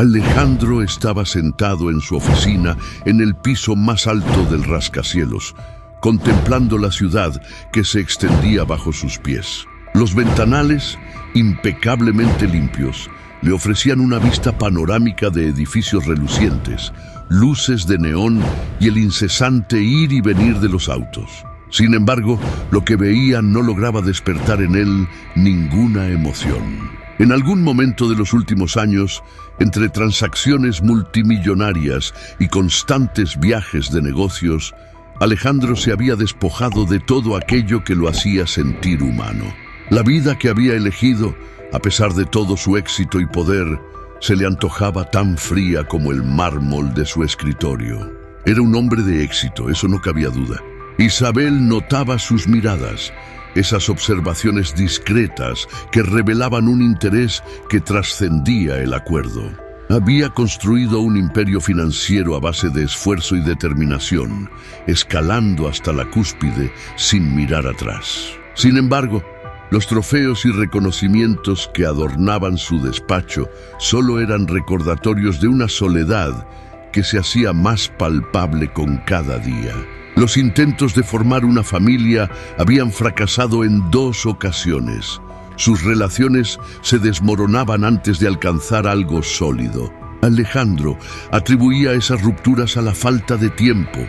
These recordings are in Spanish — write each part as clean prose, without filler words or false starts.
Alejandro estaba sentado en su oficina en el piso más alto del rascacielos, contemplando la ciudad que se extendía bajo sus pies. Los ventanales, impecablemente limpios, le ofrecían una vista panorámica de edificios relucientes, luces de neón y el incesante ir y venir de los autos. Sin embargo, lo que veía no lograba despertar en él ninguna emoción. En algún momento de los últimos años, entre transacciones multimillonarias y constantes viajes de negocios, Alejandro se había despojado de todo aquello que lo hacía sentir humano. La vida que había elegido, a pesar de todo su éxito y poder, se le antojaba tan fría como el mármol de su escritorio. Era un hombre de éxito, eso no cabía duda. Isabel notaba sus miradas, esas observaciones discretas que revelaban un interés que trascendía el acuerdo. Había construido un imperio financiero a base de esfuerzo y determinación, escalando hasta la cúspide sin mirar atrás. Sin embargo, los trofeos y reconocimientos que adornaban su despacho solo eran recordatorios de una soledad que se hacía más palpable con cada día. Los intentos de formar una familia habían fracasado en 2 ocasiones. Sus relaciones se desmoronaban antes de alcanzar algo sólido. Alejandro atribuía esas rupturas a la falta de tiempo,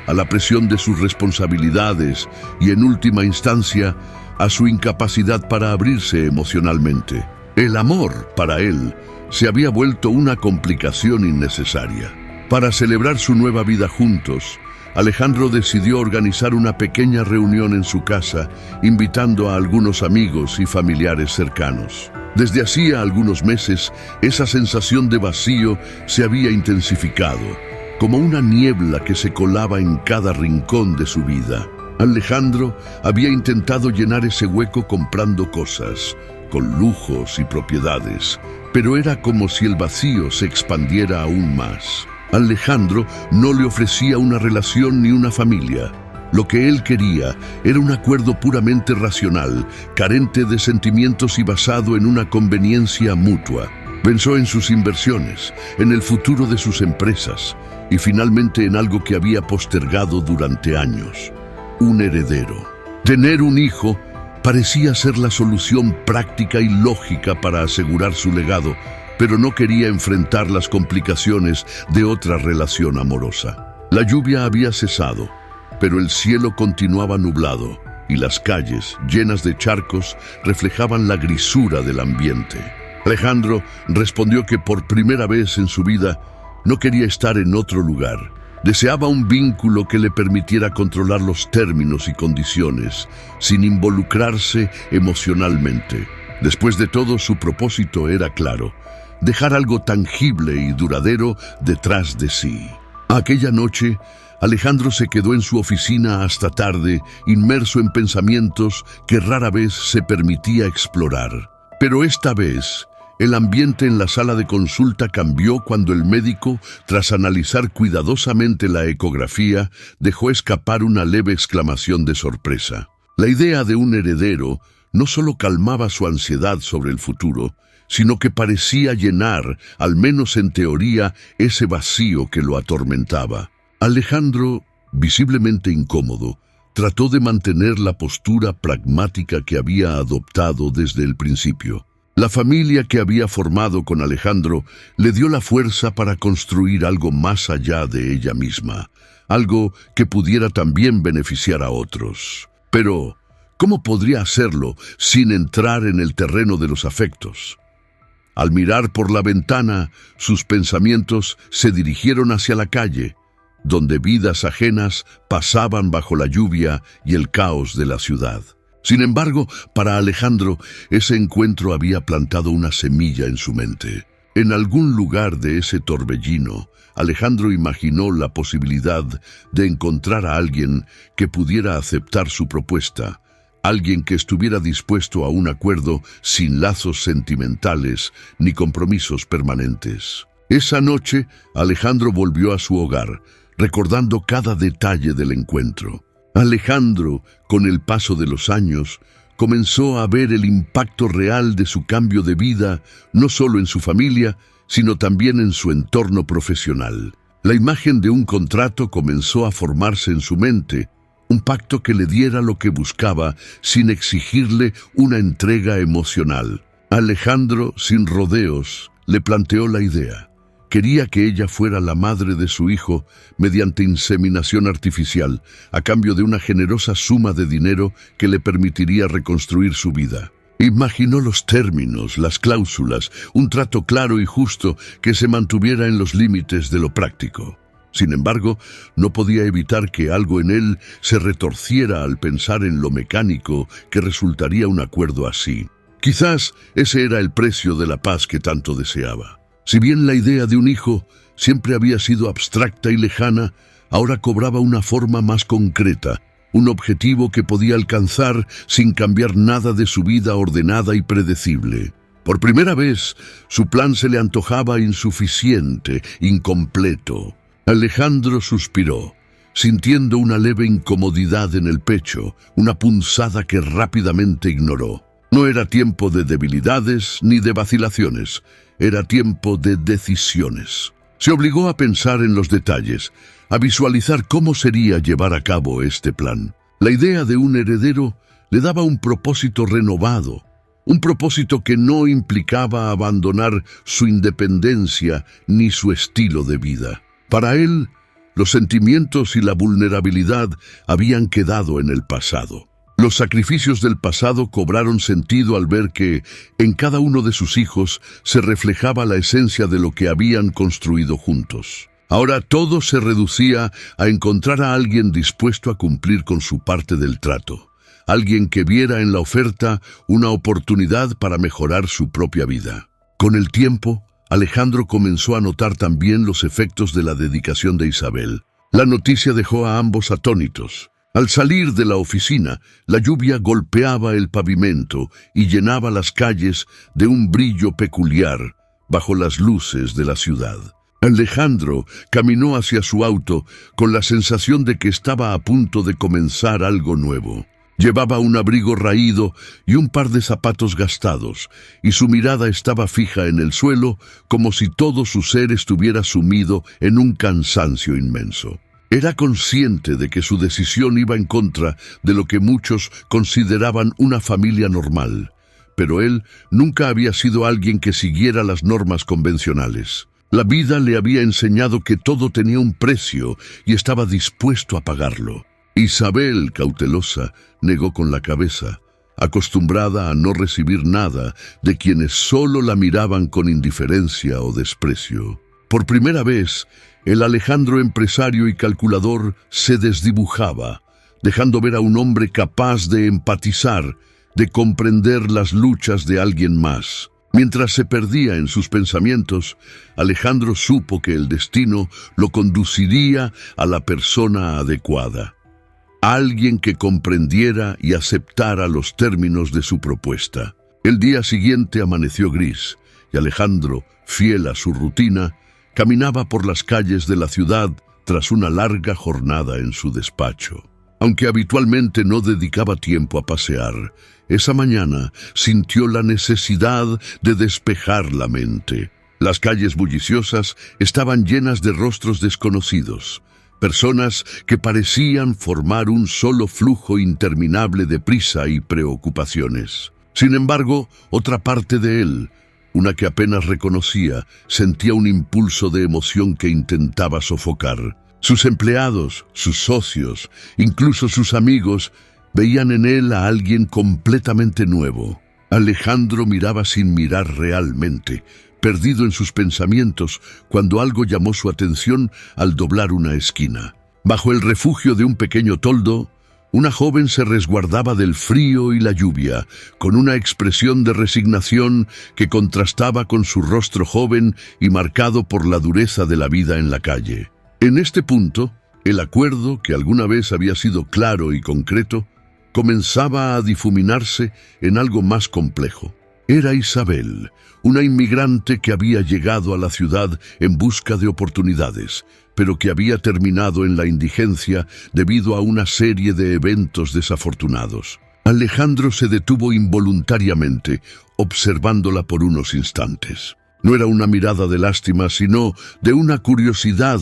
a la presión de sus responsabilidades y, en última instancia, a su incapacidad para abrirse emocionalmente. El amor, para él, se había vuelto una complicación innecesaria. Para celebrar su nueva vida juntos, Alejandro decidió organizar una pequeña reunión en su casa, invitando a algunos amigos y familiares cercanos. Desde hacía algunos meses, esa sensación de vacío se había intensificado, como una niebla que se colaba en cada rincón de su vida. Alejandro había intentado llenar ese hueco comprando cosas, con lujos y propiedades, pero era como si el vacío se expandiera aún más. Alejandro no le ofrecía una relación ni una familia. Lo que él quería era un acuerdo puramente racional, carente de sentimientos y basado en una conveniencia mutua. Pensó en sus inversiones, en el futuro de sus empresas y finalmente en algo que había postergado durante años: un heredero. Tener un hijo parecía ser la solución práctica y lógica para asegurar su legado, pero no quería enfrentar las complicaciones de otra relación amorosa. La lluvia había cesado, pero el cielo continuaba nublado y las calles, llenas de charcos, reflejaban la grisura del ambiente. Alejandro respondió que por primera vez en su vida no quería estar en otro lugar. Deseaba un vínculo que le permitiera controlar los términos y condiciones, sin involucrarse emocionalmente. Después de todo, su propósito era claro: dejar algo tangible y duradero detrás de sí. Aquella noche, Alejandro se quedó en su oficina hasta tarde, inmerso en pensamientos que rara vez se permitía explorar. Pero esta vez, el ambiente en la sala de consulta cambió cuando el médico, tras analizar cuidadosamente la ecografía, dejó escapar una leve exclamación de sorpresa. La idea de un heredero no solo calmaba su ansiedad sobre el futuro, sino que parecía llenar, al menos en teoría, ese vacío que lo atormentaba. Alejandro, visiblemente incómodo, trató de mantener la postura pragmática que había adoptado desde el principio. La familia que había formado con Alejandro le dio la fuerza para construir algo más allá de ella misma, algo que pudiera también beneficiar a otros. Pero, ¿cómo podría hacerlo sin entrar en el terreno de los afectos? Al mirar por la ventana, sus pensamientos se dirigieron hacia la calle, donde vidas ajenas pasaban bajo la lluvia y el caos de la ciudad. Sin embargo, para Alejandro, ese encuentro había plantado una semilla en su mente. En algún lugar de ese torbellino, Alejandro imaginó la posibilidad de encontrar a alguien que pudiera aceptar su propuesta, alguien que estuviera dispuesto a un acuerdo sin lazos sentimentales ni compromisos permanentes. Esa noche, Alejandro volvió a su hogar, recordando cada detalle del encuentro. Alejandro, con el paso de los años, comenzó a ver el impacto real de su cambio de vida, no solo en su familia, sino también en su entorno profesional. La imagen de un contrato comenzó a formarse en su mente, un pacto que le diera lo que buscaba sin exigirle una entrega emocional. Alejandro, sin rodeos, le planteó la idea. Quería que ella fuera la madre de su hijo mediante inseminación artificial, a cambio de una generosa suma de dinero que le permitiría reconstruir su vida. Imaginó los términos, las cláusulas, un trato claro y justo que se mantuviera en los límites de lo práctico. Sin embargo, no podía evitar que algo en él se retorciera al pensar en lo mecánico que resultaría un acuerdo así. Quizás ese era el precio de la paz que tanto deseaba. Si bien la idea de un hijo siempre había sido abstracta y lejana, ahora cobraba una forma más concreta, un objetivo que podía alcanzar sin cambiar nada de su vida ordenada y predecible. Por primera vez, su plan se le antojaba insuficiente, incompleto. Alejandro suspiró, sintiendo una leve incomodidad en el pecho, una punzada que rápidamente ignoró. No era tiempo de debilidades ni de vacilaciones, era tiempo de decisiones. Se obligó a pensar en los detalles, a visualizar cómo sería llevar a cabo este plan. La idea de un heredero le daba un propósito renovado, un propósito que no implicaba abandonar su independencia ni su estilo de vida. Para él, los sentimientos y la vulnerabilidad habían quedado en el pasado. Los sacrificios del pasado cobraron sentido al ver que en cada uno de sus hijos se reflejaba la esencia de lo que habían construido juntos. Ahora todo se reducía a encontrar a alguien dispuesto a cumplir con su parte del trato, alguien que viera en la oferta una oportunidad para mejorar su propia vida. Con el tiempo, Alejandro comenzó a notar también los efectos de la dedicación de Isabel. La noticia dejó a ambos atónitos. Al salir de la oficina, la lluvia golpeaba el pavimento y llenaba las calles de un brillo peculiar bajo las luces de la ciudad. Alejandro caminó hacia su auto con la sensación de que estaba a punto de comenzar algo nuevo. Llevaba un abrigo raído y un par de zapatos gastados, y su mirada estaba fija en el suelo como si todo su ser estuviera sumido en un cansancio inmenso. Era consciente de que su decisión iba en contra de lo que muchos consideraban una familia normal, pero él nunca había sido alguien que siguiera las normas convencionales. La vida le había enseñado que todo tenía un precio y estaba dispuesto a pagarlo. Isabel, cautelosa, negó con la cabeza, acostumbrada a no recibir nada de quienes solo la miraban con indiferencia o desprecio. Por primera vez, el Alejandro empresario y calculador se desdibujaba, dejando ver a un hombre capaz de empatizar, de comprender las luchas de alguien más. Mientras se perdía en sus pensamientos, Alejandro supo que el destino lo conduciría a la persona adecuada. Alguien que comprendiera y aceptara los términos de su propuesta. El día siguiente amaneció gris, y Alejandro, fiel a su rutina, caminaba por las calles de la ciudad tras una larga jornada en su despacho. Aunque habitualmente no dedicaba tiempo a pasear, esa mañana sintió la necesidad de despejar la mente. Las calles bulliciosas estaban llenas de rostros desconocidos, personas que parecían formar un solo flujo interminable de prisa y preocupaciones. Sin embargo, otra parte de él, una que apenas reconocía, sentía un impulso de emoción que intentaba sofocar. Sus empleados, sus socios, incluso sus amigos, veían en él a alguien completamente nuevo. Alejandro miraba sin mirar realmente, perdido en sus pensamientos, cuando algo llamó su atención al doblar una esquina. Bajo el refugio de un pequeño toldo, una joven se resguardaba del frío y la lluvia, con una expresión de resignación que contrastaba con su rostro joven y marcado por la dureza de la vida en la calle. En este punto, el acuerdo, que alguna vez había sido claro y concreto, comenzaba a difuminarse en algo más complejo. Era Isabel, una inmigrante que había llegado a la ciudad en busca de oportunidades, pero que había terminado en la indigencia debido a una serie de eventos desafortunados. Alejandro se detuvo involuntariamente, observándola por unos instantes. No era una mirada de lástima, sino de una curiosidad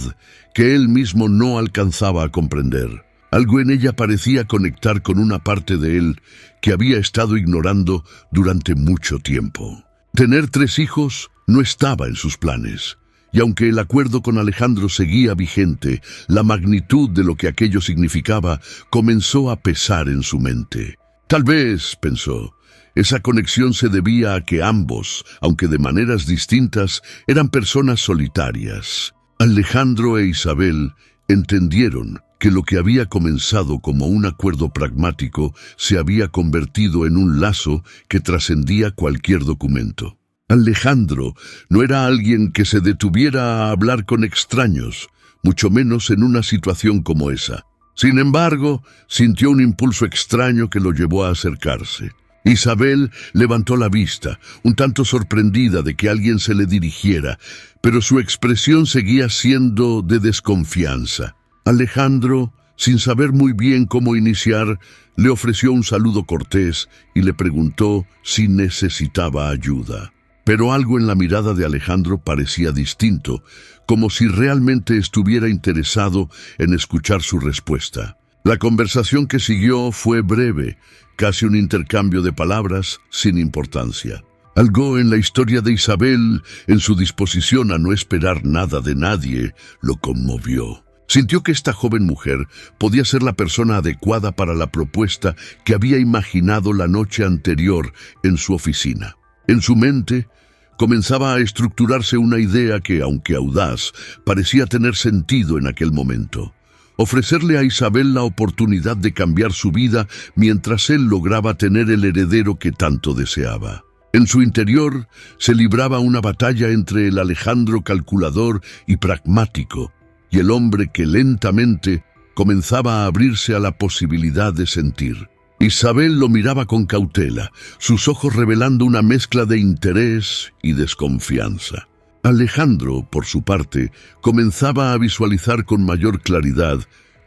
que él mismo no alcanzaba a comprender. Algo en ella parecía conectar con una parte de él que había estado ignorando durante mucho tiempo. Tener 3 hijos no estaba en sus planes, y aunque el acuerdo con Alejandro seguía vigente, la magnitud de lo que aquello significaba comenzó a pesar en su mente. Tal vez, pensó, esa conexión se debía a que ambos, aunque de maneras distintas, eran personas solitarias. Alejandro e Isabel entendieron que lo que había comenzado como un acuerdo pragmático se había convertido en un lazo que trascendía cualquier documento. Alejandro no era alguien que se detuviera a hablar con extraños, mucho menos en una situación como esa. Sin embargo, sintió un impulso extraño que lo llevó a acercarse. Isabel levantó la vista, un tanto sorprendida de que alguien se le dirigiera, pero su expresión seguía siendo de desconfianza. Alejandro, sin saber muy bien cómo iniciar, le ofreció un saludo cortés y le preguntó si necesitaba ayuda. Pero algo en la mirada de Alejandro parecía distinto, como si realmente estuviera interesado en escuchar su respuesta. La conversación que siguió fue breve, casi un intercambio de palabras sin importancia. Algo en la historia de Isabel, en su disposición a no esperar nada de nadie, lo conmovió. Sintió que esta joven mujer podía ser la persona adecuada para la propuesta que había imaginado la noche anterior en su oficina. En su mente comenzaba a estructurarse una idea que, aunque audaz, parecía tener sentido en aquel momento. Ofrecerle a Isabel la oportunidad de cambiar su vida mientras él lograba tener el heredero que tanto deseaba. En su interior se libraba una batalla entre el Alejandro calculador y pragmático, y el hombre que lentamente comenzaba a abrirse a la posibilidad de sentir. Isabel lo miraba con cautela, sus ojos revelando una mezcla de interés y desconfianza. Alejandro, por su parte, comenzaba a visualizar con mayor claridad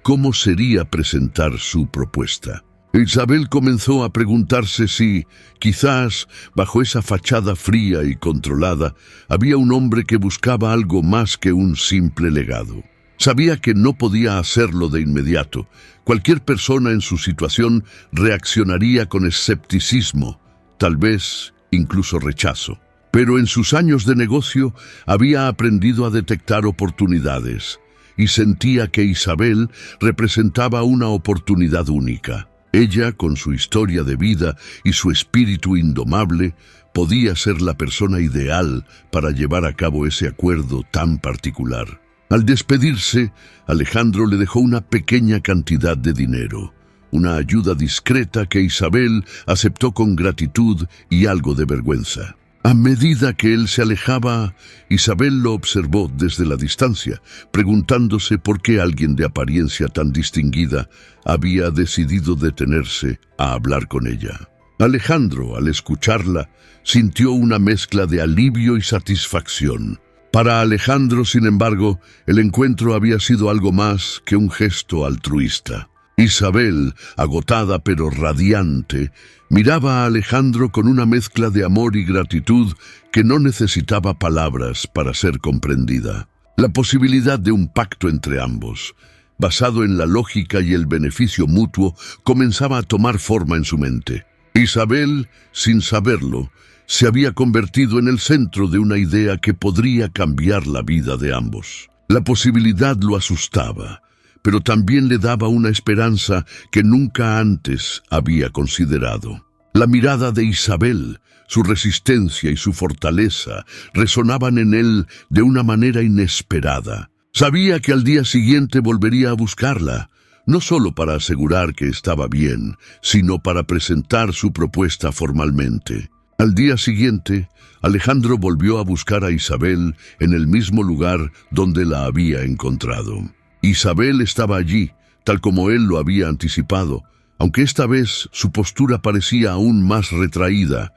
cómo sería presentar su propuesta. Isabel comenzó a preguntarse si, quizás, bajo esa fachada fría y controlada, había un hombre que buscaba algo más que un simple legado. Sabía que no podía hacerlo de inmediato. Cualquier persona en su situación reaccionaría con escepticismo, tal vez incluso rechazo. Pero en sus años de negocio había aprendido a detectar oportunidades y sentía que Isabel representaba una oportunidad única. Ella, con su historia de vida y su espíritu indomable, podía ser la persona ideal para llevar a cabo ese acuerdo tan particular. Al despedirse, Alejandro le dejó una pequeña cantidad de dinero, una ayuda discreta que Isabel aceptó con gratitud y algo de vergüenza. A medida que él se alejaba, Isabel lo observó desde la distancia, preguntándose por qué alguien de apariencia tan distinguida había decidido detenerse a hablar con ella. Alejandro, al escucharla, sintió una mezcla de alivio y satisfacción. Para Alejandro, sin embargo, el encuentro había sido algo más que un gesto altruista. Isabel, agotada pero radiante, miraba a Alejandro con una mezcla de amor y gratitud que no necesitaba palabras para ser comprendida. La posibilidad de un pacto entre ambos, basado en la lógica y el beneficio mutuo, comenzaba a tomar forma en su mente. Isabel, sin saberlo, se había convertido en el centro de una idea que podría cambiar la vida de ambos. La posibilidad lo asustaba, pero también le daba una esperanza que nunca antes había considerado. La mirada de Isabel, su resistencia y su fortaleza resonaban en él de una manera inesperada. Sabía que al día siguiente volvería a buscarla, no solo para asegurar que estaba bien, sino para presentar su propuesta formalmente. Al día siguiente, Alejandro volvió a buscar a Isabel en el mismo lugar donde la había encontrado. Isabel estaba allí, tal como él lo había anticipado, aunque esta vez su postura parecía aún más retraída,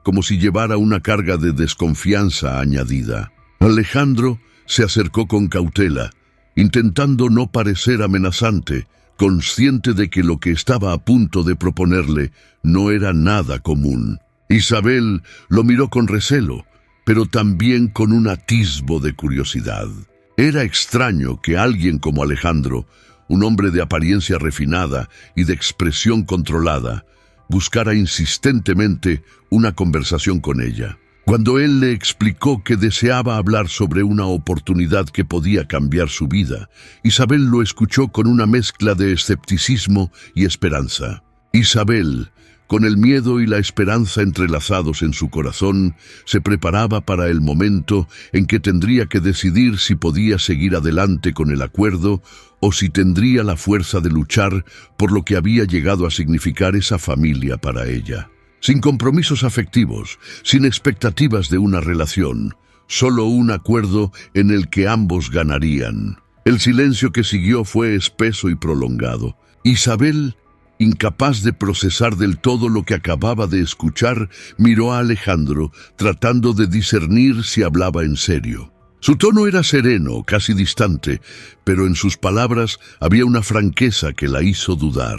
como si llevara una carga de desconfianza añadida. Alejandro se acercó con cautela, intentando no parecer amenazante, consciente de que lo que estaba a punto de proponerle no era nada común. Isabel lo miró con recelo, pero también con un atisbo de curiosidad. Era extraño que alguien como Alejandro, un hombre de apariencia refinada y de expresión controlada, buscara insistentemente una conversación con ella. Cuando él le explicó que deseaba hablar sobre una oportunidad que podía cambiar su vida, Isabel lo escuchó con una mezcla de escepticismo y esperanza. Isabel, con el miedo y la esperanza entrelazados en su corazón, se preparaba para el momento en que tendría que decidir si podía seguir adelante con el acuerdo o si tendría la fuerza de luchar por lo que había llegado a significar esa familia para ella. Sin compromisos afectivos, sin expectativas de una relación, solo un acuerdo en el que ambos ganarían. El silencio que siguió fue espeso y prolongado. Isabel, incapaz de procesar del todo lo que acababa de escuchar, miró a Alejandro, tratando de discernir si hablaba en serio. Su tono era sereno, casi distante, pero en sus palabras había una franqueza que la hizo dudar.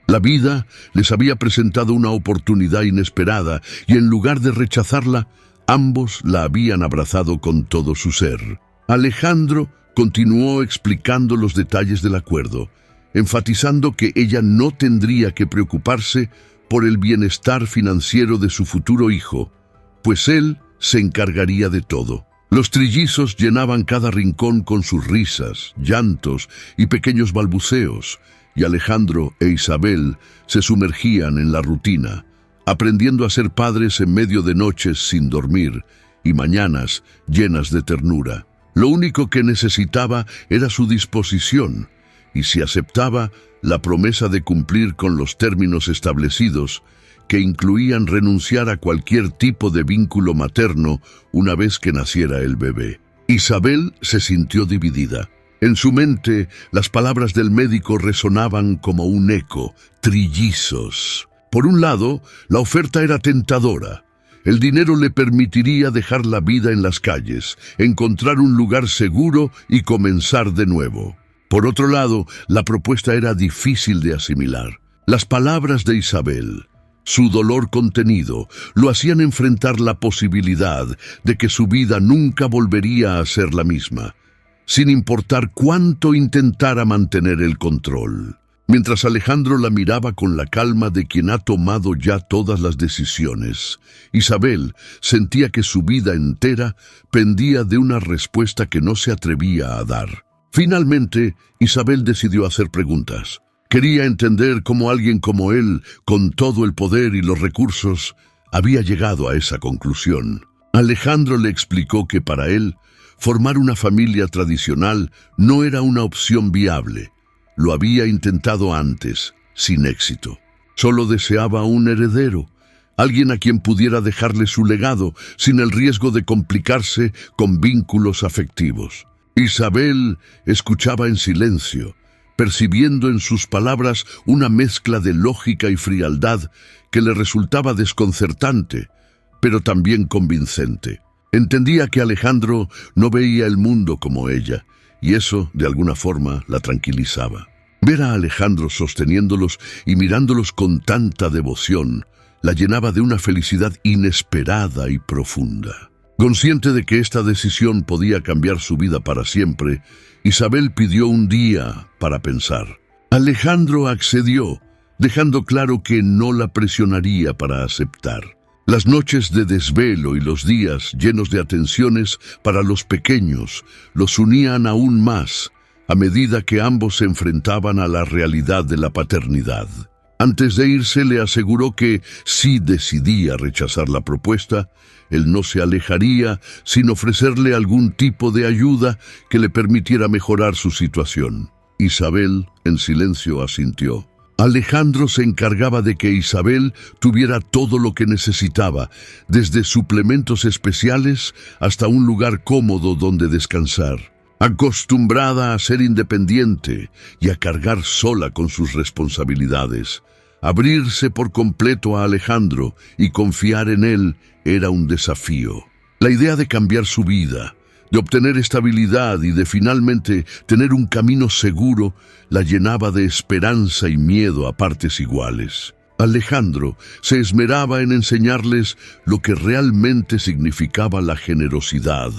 La vida les había presentado una oportunidad inesperada y en lugar de rechazarla, ambos la habían abrazado con todo su ser. Alejandro continuó explicando los detalles del acuerdo, enfatizando que ella no tendría que preocuparse por el bienestar financiero de su futuro hijo, pues él se encargaría de todo. Los trillizos llenaban cada rincón con sus risas, llantos y pequeños balbuceos, y Alejandro e Isabel se sumergían en la rutina, aprendiendo a ser padres en medio de noches sin dormir y mañanas llenas de ternura. Lo único que necesitaba era su disposición, y si aceptaba, la promesa de cumplir con los términos establecidos, que incluían renunciar a cualquier tipo de vínculo materno una vez que naciera el bebé. Isabel se sintió dividida. En su mente, las palabras del médico resonaban como un eco, trillizos. Por un lado, la oferta era tentadora. El dinero le permitiría dejar la vida en las calles, encontrar un lugar seguro y comenzar de nuevo. Por otro lado, la propuesta era difícil de asimilar. Las palabras de Isabel, su dolor contenido, lo hacían enfrentar la posibilidad de que su vida nunca volvería a ser la misma, sin importar cuánto intentara mantener el control. Mientras Alejandro la miraba con la calma de quien ha tomado ya todas las decisiones, Isabel sentía que su vida entera pendía de una respuesta que no se atrevía a dar. Finalmente, Isabel decidió hacer preguntas. Quería entender cómo alguien como él, con todo el poder y los recursos, había llegado a esa conclusión. Alejandro le explicó que para él, formar una familia tradicional no era una opción viable. Lo había intentado antes, sin éxito. Solo deseaba un heredero, alguien a quien pudiera dejarle su legado, sin el riesgo de complicarse con vínculos afectivos. Isabel escuchaba en silencio, percibiendo en sus palabras una mezcla de lógica y frialdad que le resultaba desconcertante, pero también convincente. Entendía que Alejandro no veía el mundo como ella, y eso, de alguna forma, la tranquilizaba. Ver a Alejandro sosteniéndolos y mirándolos con tanta devoción la llenaba de una felicidad inesperada y profunda. Consciente de que esta decisión podía cambiar su vida para siempre, Isabel pidió un día para pensar. Alejandro accedió, dejando claro que no la presionaría para aceptar. Las noches de desvelo y los días llenos de atenciones para los pequeños los unían aún más a medida que ambos se enfrentaban a la realidad de la paternidad. Antes de irse le aseguró que, si decidía rechazar la propuesta, él no se alejaría sin ofrecerle algún tipo de ayuda que le permitiera mejorar su situación. Isabel, en silencio, asintió. Alejandro se encargaba de que Isabel tuviera todo lo que necesitaba, desde suplementos especiales hasta un lugar cómodo donde descansar. Acostumbrada a ser independiente y a cargar sola con sus responsabilidades, abrirse por completo a Alejandro y confiar en él era un desafío. La idea de cambiar su vida, de obtener estabilidad y de finalmente tener un camino seguro, la llenaba de esperanza y miedo a partes iguales. Alejandro se esmeraba en enseñarles lo que realmente significaba la generosidad,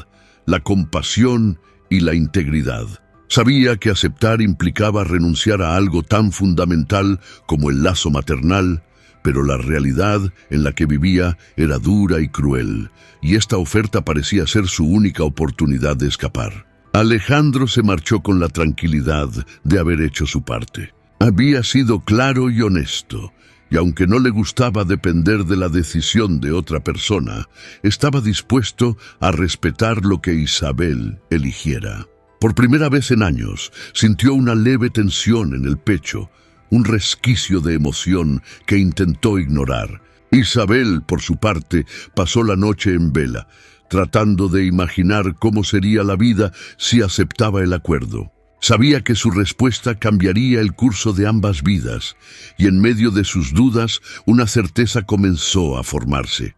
la compasión y la integridad. Sabía que aceptar implicaba renunciar a algo tan fundamental como el lazo maternal, pero la realidad en la que vivía era dura y cruel, y esta oferta parecía ser su única oportunidad de escapar. Alejandro se marchó con la tranquilidad de haber hecho su parte. Había sido claro y honesto, y aunque no le gustaba depender de la decisión de otra persona, estaba dispuesto a respetar lo que Isabel eligiera. Por primera vez en años, sintió una leve tensión en el pecho, un resquicio de emoción que intentó ignorar. Isabel, por su parte, pasó la noche en vela, tratando de imaginar cómo sería la vida si aceptaba el acuerdo. Sabía que su respuesta cambiaría el curso de ambas vidas, y en medio de sus dudas, una certeza comenzó a formarse.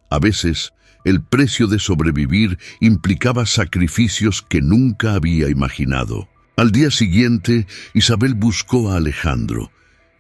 A veces, el precio de sobrevivir implicaba sacrificios que nunca había imaginado. Al día siguiente, Isabel buscó a Alejandro,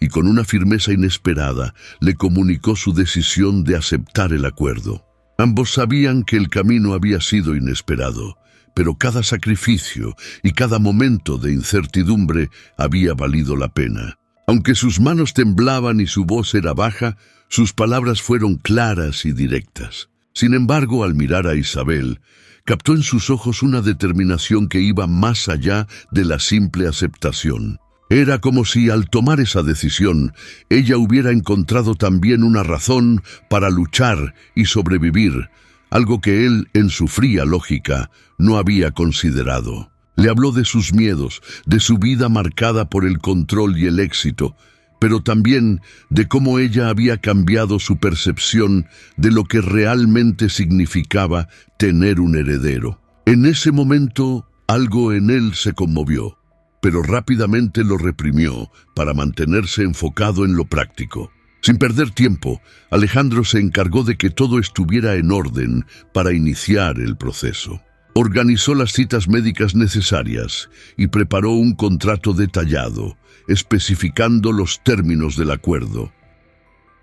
y con una firmeza inesperada, le comunicó su decisión de aceptar el acuerdo. Ambos sabían que el camino había sido inesperado, pero cada sacrificio y cada momento de incertidumbre había valido la pena. Aunque sus manos temblaban y su voz era baja, sus palabras fueron claras y directas. Sin embargo, al mirar a Isabel, captó en sus ojos una determinación que iba más allá de la simple aceptación. Era como si al tomar esa decisión, ella hubiera encontrado también una razón para luchar y sobrevivir, algo que él, en su fría lógica, no había considerado. Le habló de sus miedos, de su vida marcada por el control y el éxito, pero también de cómo ella había cambiado su percepción de lo que realmente significaba tener un heredero. En ese momento, algo en él se conmovió, pero rápidamente lo reprimió para mantenerse enfocado en lo práctico. Sin perder tiempo, Alejandro se encargó de que todo estuviera en orden para iniciar el proceso. Organizó las citas médicas necesarias y preparó un contrato detallado, especificando los términos del acuerdo.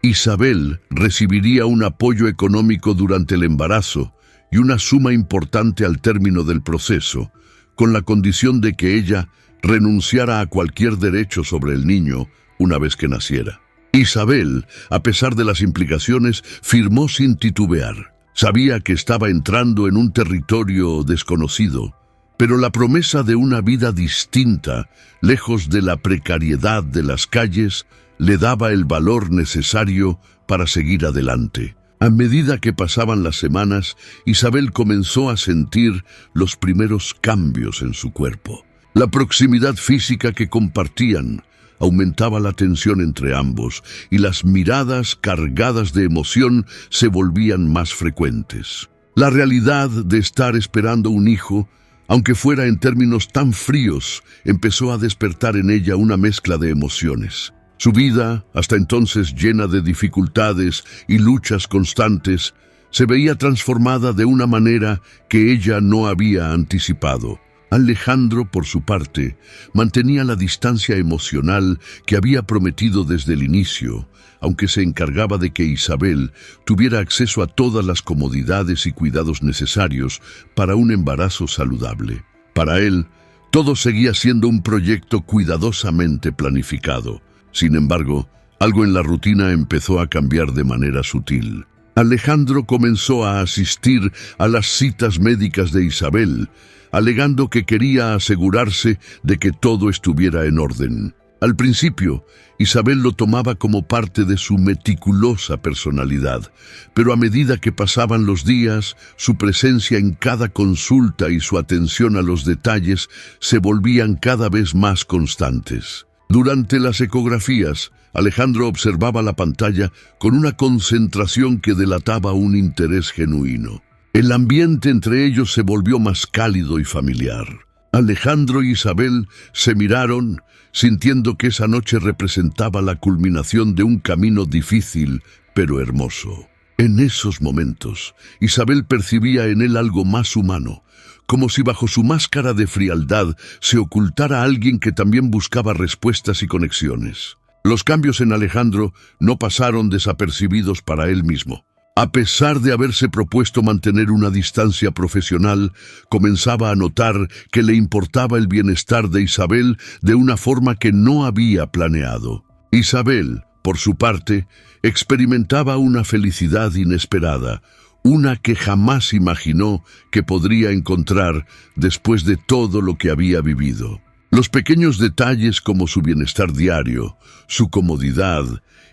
Isabel recibiría un apoyo económico durante el embarazo y una suma importante al término del proceso, con la condición de que ella renunciara a cualquier derecho sobre el niño una vez que naciera. Isabel, a pesar de las implicaciones, firmó sin titubear. Sabía que estaba entrando en un territorio desconocido, pero la promesa de una vida distinta, lejos de la precariedad de las calles, le daba el valor necesario para seguir adelante. A medida que pasaban las semanas, Isabel comenzó a sentir los primeros cambios en su cuerpo. La proximidad física que compartían aumentaba la tensión entre ambos y las miradas cargadas de emoción se volvían más frecuentes. La realidad de estar esperando un hijo, aunque fuera en términos tan fríos, empezó a despertar en ella una mezcla de emociones. Su vida, hasta entonces llena de dificultades y luchas constantes, se veía transformada de una manera que ella no había anticipado. Alejandro, por su parte, mantenía la distancia emocional que había prometido desde el inicio, aunque se encargaba de que Isabel tuviera acceso a todas las comodidades y cuidados necesarios para un embarazo saludable. Para él, todo seguía siendo un proyecto cuidadosamente planificado. Sin embargo, algo en la rutina empezó a cambiar de manera sutil. Alejandro comenzó a asistir a las citas médicas de Isabel, alegando que quería asegurarse de que todo estuviera en orden. Al principio, Isabel lo tomaba como parte de su meticulosa personalidad, pero a medida que pasaban los días, su presencia en cada consulta y su atención a los detalles se volvían cada vez más constantes. Durante las ecografías, Alejandro observaba la pantalla con una concentración que delataba un interés genuino. El ambiente entre ellos se volvió más cálido y familiar. Alejandro y Isabel se miraron, sintiendo que esa noche representaba la culminación de un camino difícil, pero hermoso. En esos momentos, Isabel percibía en él algo más humano, como si bajo su máscara de frialdad se ocultara alguien que también buscaba respuestas y conexiones. Los cambios en Alejandro no pasaron desapercibidos para él mismo. A pesar de haberse propuesto mantener una distancia profesional, comenzaba a notar que le importaba el bienestar de Isabel de una forma que no había planeado. Isabel, por su parte, experimentaba una felicidad inesperada, una que jamás imaginó que podría encontrar después de todo lo que había vivido. Los pequeños detalles como su bienestar diario, su comodidad,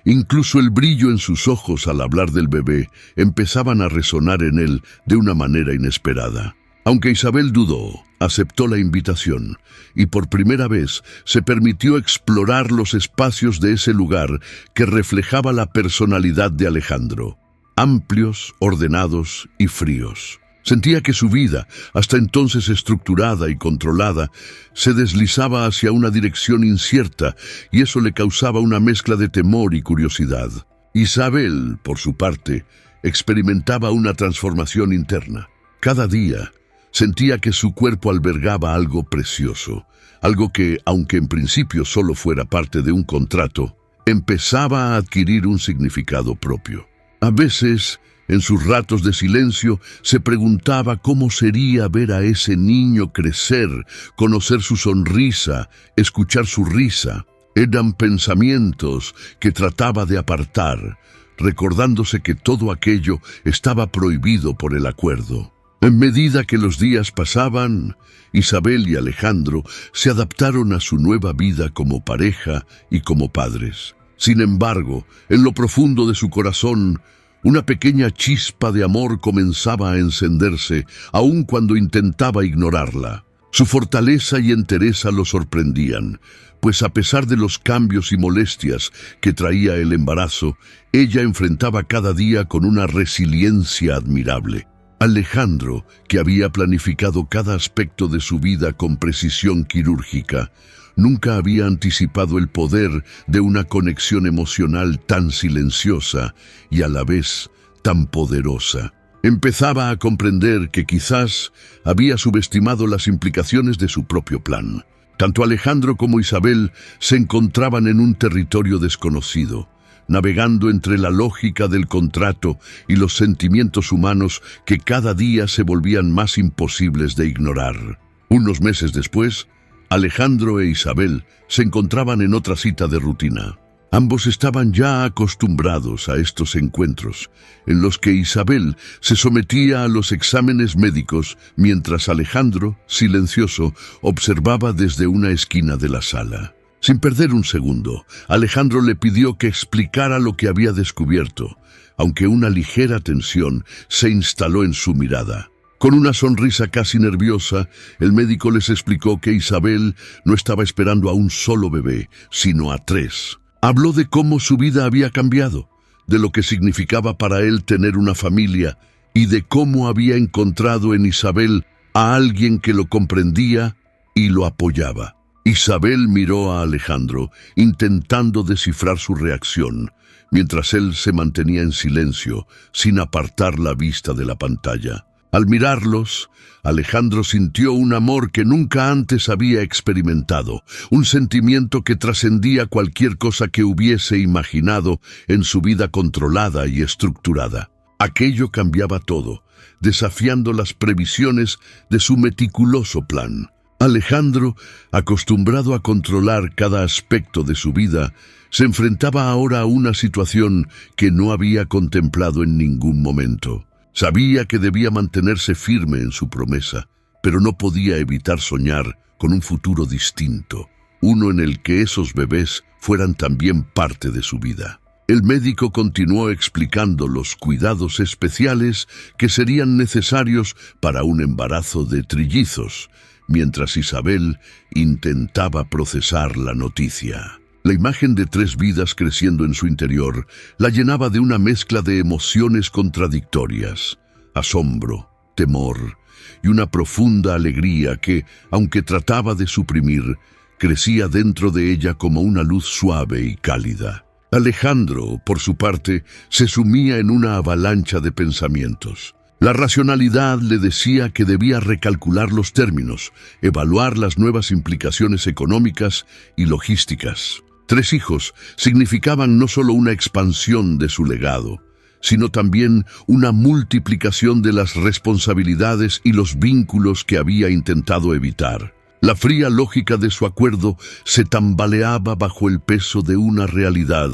incluso el brillo en sus ojos al hablar del bebé, empezaban a resonar en él de una manera inesperada. Aunque Isabel dudó, aceptó la invitación y por primera vez se permitió explorar los espacios de ese lugar que reflejaba la personalidad de Alejandro, amplios, ordenados y fríos. Sentía que su vida, hasta entonces estructurada y controlada, se deslizaba hacia una dirección incierta y eso le causaba una mezcla de temor y curiosidad. Isabel, por su parte, experimentaba una transformación interna. Cada día sentía que su cuerpo albergaba algo precioso, algo que, aunque en principio solo fuera parte de un contrato, empezaba a adquirir un significado propio. A veces, en sus ratos de silencio, se preguntaba cómo sería ver a ese niño crecer, conocer su sonrisa, escuchar su risa. Eran pensamientos que trataba de apartar, recordándose que todo aquello estaba prohibido por el acuerdo. En medida que los días pasaban, Isabel y Alejandro se adaptaron a su nueva vida como pareja y como padres. Sin embargo, en lo profundo de su corazón, una pequeña chispa de amor comenzaba a encenderse, aun cuando intentaba ignorarla. Su fortaleza y entereza lo sorprendían, pues a pesar de los cambios y molestias que traía el embarazo, ella enfrentaba cada día con una resiliencia admirable. Alejandro, que había planificado cada aspecto de su vida con precisión quirúrgica, nunca había anticipado el poder de una conexión emocional tan silenciosa y a la vez tan poderosa. Empezaba a comprender que quizás había subestimado las implicaciones de su propio plan. Tanto Alejandro como Isabel se encontraban en un territorio desconocido, navegando entre la lógica del contrato y los sentimientos humanos que cada día se volvían más imposibles de ignorar. Unos meses después, Alejandro e Isabel se encontraban en otra cita de rutina. Ambos estaban ya acostumbrados a estos encuentros, en los que Isabel se sometía a los exámenes médicos, mientras Alejandro, silencioso, observaba desde una esquina de la sala. Sin perder un segundo, Alejandro le pidió que explicara lo que había descubierto, aunque una ligera tensión se instaló en su mirada. Con una sonrisa casi nerviosa, el médico les explicó que Isabel no estaba esperando a un solo bebé, sino a 3. Habló de cómo su vida había cambiado, de lo que significaba para él tener una familia y de cómo había encontrado en Isabel a alguien que lo comprendía y lo apoyaba. Isabel miró a Alejandro, intentando descifrar su reacción, mientras él se mantenía en silencio, sin apartar la vista de la pantalla. Al mirarlos, Alejandro sintió un amor que nunca antes había experimentado, un sentimiento que trascendía cualquier cosa que hubiese imaginado en su vida controlada y estructurada. Aquello cambiaba todo, desafiando las previsiones de su meticuloso plan. Alejandro, acostumbrado a controlar cada aspecto de su vida, se enfrentaba ahora a una situación que no había contemplado en ningún momento. Sabía que debía mantenerse firme en su promesa, pero no podía evitar soñar con un futuro distinto, uno en el que esos bebés fueran también parte de su vida. El médico continuó explicando los cuidados especiales que serían necesarios para un embarazo de trillizos, mientras Isabel intentaba procesar la noticia. La imagen de 3 vidas creciendo en su interior la llenaba de una mezcla de emociones contradictorias, asombro, temor y una profunda alegría que, aunque trataba de suprimir, crecía dentro de ella como una luz suave y cálida. Alejandro, por su parte, se sumía en una avalancha de pensamientos. La racionalidad le decía que debía recalcular los términos, evaluar las nuevas implicaciones económicas y logísticas. 3 hijos significaban no solo una expansión de su legado, sino también una multiplicación de las responsabilidades y los vínculos que había intentado evitar. La fría lógica de su acuerdo se tambaleaba bajo el peso de una realidad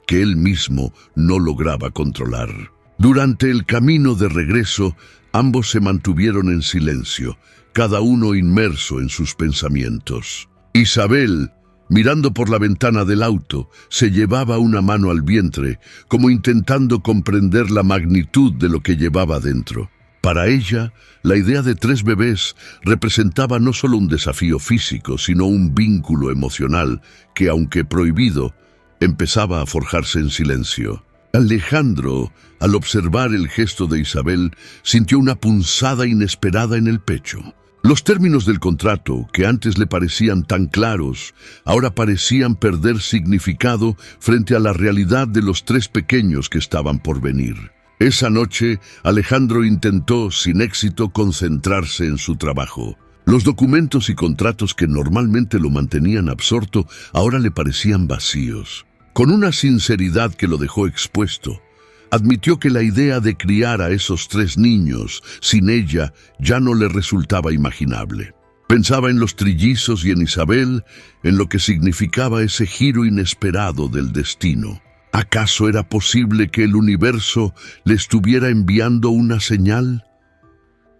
que él mismo no lograba controlar. Durante el camino de regreso, ambos se mantuvieron en silencio, cada uno inmerso en sus pensamientos. Isabel, mirando por la ventana del auto, se llevaba una mano al vientre, como intentando comprender la magnitud de lo que llevaba dentro. Para ella, la idea de 3 bebés representaba no solo un desafío físico, sino un vínculo emocional que, aunque prohibido, empezaba a forjarse en silencio. Alejandro, al observar el gesto de Isabel, sintió una punzada inesperada en el pecho. Los términos del contrato, que antes le parecían tan claros, ahora parecían perder significado frente a la realidad de los 3 pequeños que estaban por venir. Esa noche, Alejandro intentó, sin éxito, concentrarse en su trabajo. Los documentos y contratos que normalmente lo mantenían absorto ahora le parecían vacíos. Con una sinceridad que lo dejó expuesto, admitió que la idea de criar a esos 3 niños sin ella ya no le resultaba imaginable. Pensaba en los trillizos y en Isabel, en lo que significaba ese giro inesperado del destino. ¿Acaso era posible que el universo le estuviera enviando una señal?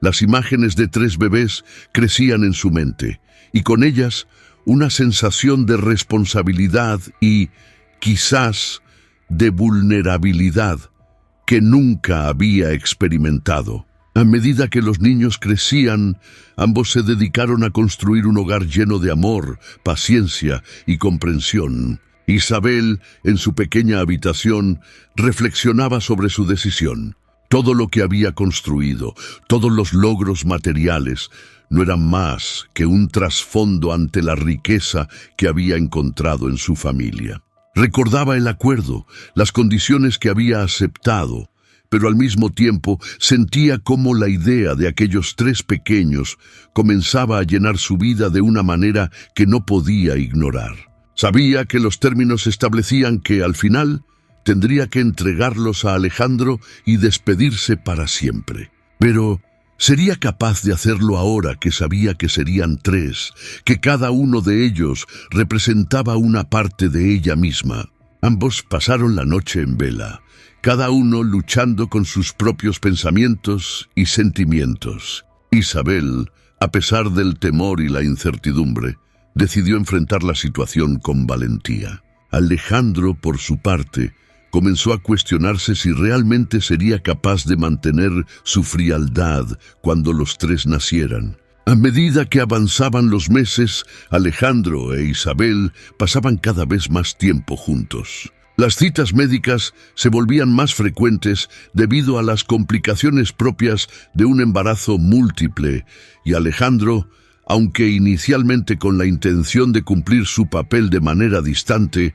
Las imágenes de 3 bebés crecían en su mente, y con ellas una sensación de responsabilidad y, quizás, de vulnerabilidad que nunca había experimentado. A medida que los niños crecían, ambos se dedicaron a construir un hogar lleno de amor, paciencia y comprensión. Isabel, en su pequeña habitación, reflexionaba sobre su decisión. Todo lo que había construido, todos los logros materiales, no eran más que un trasfondo ante la riqueza que había encontrado en su familia. Recordaba el acuerdo, las condiciones que había aceptado, pero al mismo tiempo sentía cómo la idea de aquellos 3 pequeños comenzaba a llenar su vida de una manera que no podía ignorar. Sabía que los términos establecían que, al final, tendría que entregarlos a Alejandro y despedirse para siempre. Pero ¿sería capaz de hacerlo ahora que sabía que serían 3, que cada uno de ellos representaba una parte de ella misma? Ambos pasaron la noche en vela, cada uno luchando con sus propios pensamientos y sentimientos. Isabel, a pesar del temor y la incertidumbre, decidió enfrentar la situación con valentía. Alejandro, por su parte, comenzó a cuestionarse si realmente sería capaz de mantener su frialdad cuando los 3 nacieran. A medida que avanzaban los meses, Alejandro e Isabel pasaban cada vez más tiempo juntos. Las citas médicas se volvían más frecuentes debido a las complicaciones propias de un embarazo múltiple, y Alejandro, aunque inicialmente con la intención de cumplir su papel de manera distante,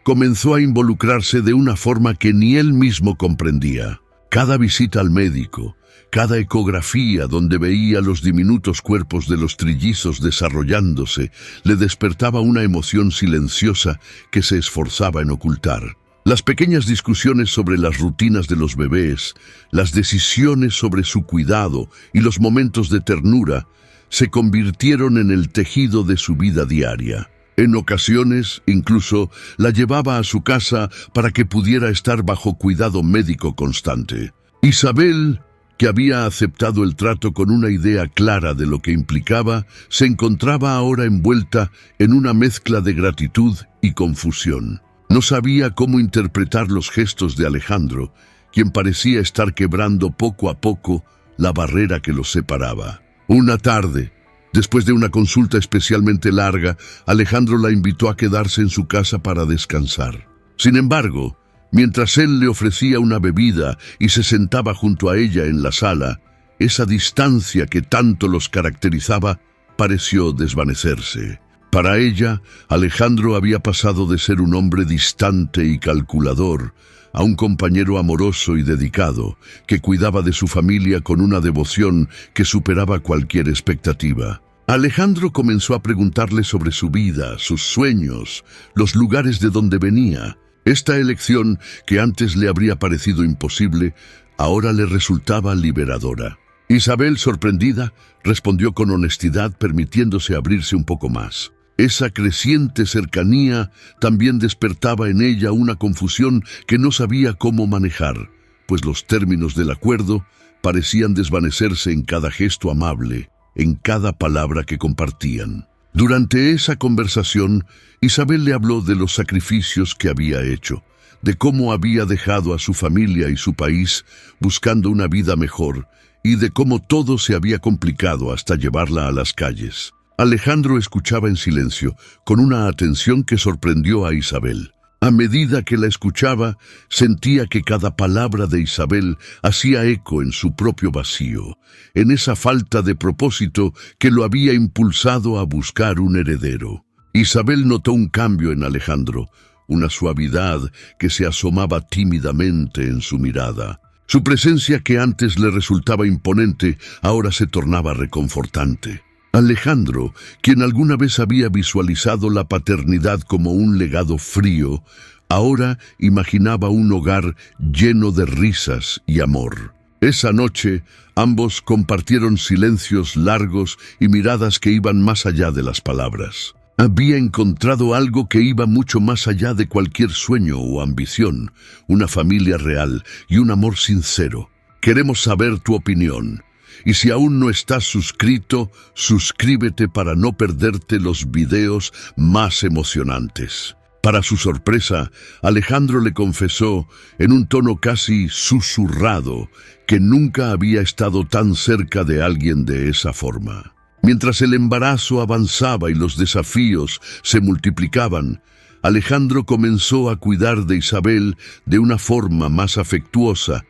comenzó a involucrarse de una forma que ni él mismo comprendía. Cada visita al médico, cada ecografía donde veía los diminutos cuerpos de los trillizos desarrollándose, le despertaba una emoción silenciosa que se esforzaba en ocultar. Las pequeñas discusiones sobre las rutinas de los bebés, las decisiones sobre su cuidado y los momentos de ternura se convirtieron en el tejido de su vida diaria. En ocasiones, incluso, la llevaba a su casa para que pudiera estar bajo cuidado médico constante. Isabel, que había aceptado el trato con una idea clara de lo que implicaba, se encontraba ahora envuelta en una mezcla de gratitud y confusión. No sabía cómo interpretar los gestos de Alejandro, quien parecía estar quebrando poco a poco la barrera que los separaba. Una tarde, después de una consulta especialmente larga, Alejandro la invitó a quedarse en su casa para descansar. Sin embargo, mientras él le ofrecía una bebida y se sentaba junto a ella en la sala, esa distancia que tanto los caracterizaba pareció desvanecerse. Para ella, Alejandro había pasado de ser un hombre distante y calculador a un compañero amoroso y dedicado que cuidaba de su familia con una devoción que superaba cualquier expectativa. Alejandro comenzó a preguntarle sobre su vida, sus sueños, los lugares de donde venía. Esta elección, que antes le habría parecido imposible, ahora le resultaba liberadora. Isabel, sorprendida, respondió con honestidad, permitiéndose abrirse un poco más. Esa creciente cercanía también despertaba en ella una confusión que no sabía cómo manejar, pues los términos del acuerdo parecían desvanecerse en cada gesto amable, en cada palabra que compartían. Durante esa conversación, Isabel le habló de los sacrificios que había hecho, de cómo había dejado a su familia y su país buscando una vida mejor, y de cómo todo se había complicado hasta llevarla a las calles. Alejandro escuchaba en silencio, con una atención que sorprendió a Isabel. A medida que la escuchaba, sentía que cada palabra de Isabel hacía eco en su propio vacío, en esa falta de propósito que lo había impulsado a buscar un heredero. Isabel notó un cambio en Alejandro, una suavidad que se asomaba tímidamente en su mirada. Su presencia, que antes le resultaba imponente, ahora se tornaba reconfortante. Alejandro, quien alguna vez había visualizado la paternidad como un legado frío, ahora imaginaba un hogar lleno de risas y amor. Esa noche, ambos compartieron silencios largos y miradas que iban más allá de las palabras. Había encontrado algo que iba mucho más allá de cualquier sueño o ambición, una familia real y un amor sincero. Queremos saber tu opinión. Y si aún no estás suscrito, suscríbete para no perderte los videos más emocionantes. Para su sorpresa, Alejandro le confesó, en un tono casi susurrado, que nunca había estado tan cerca de alguien de esa forma. Mientras el embarazo avanzaba y los desafíos se multiplicaban, Alejandro comenzó a cuidar de Isabel de una forma más afectuosa,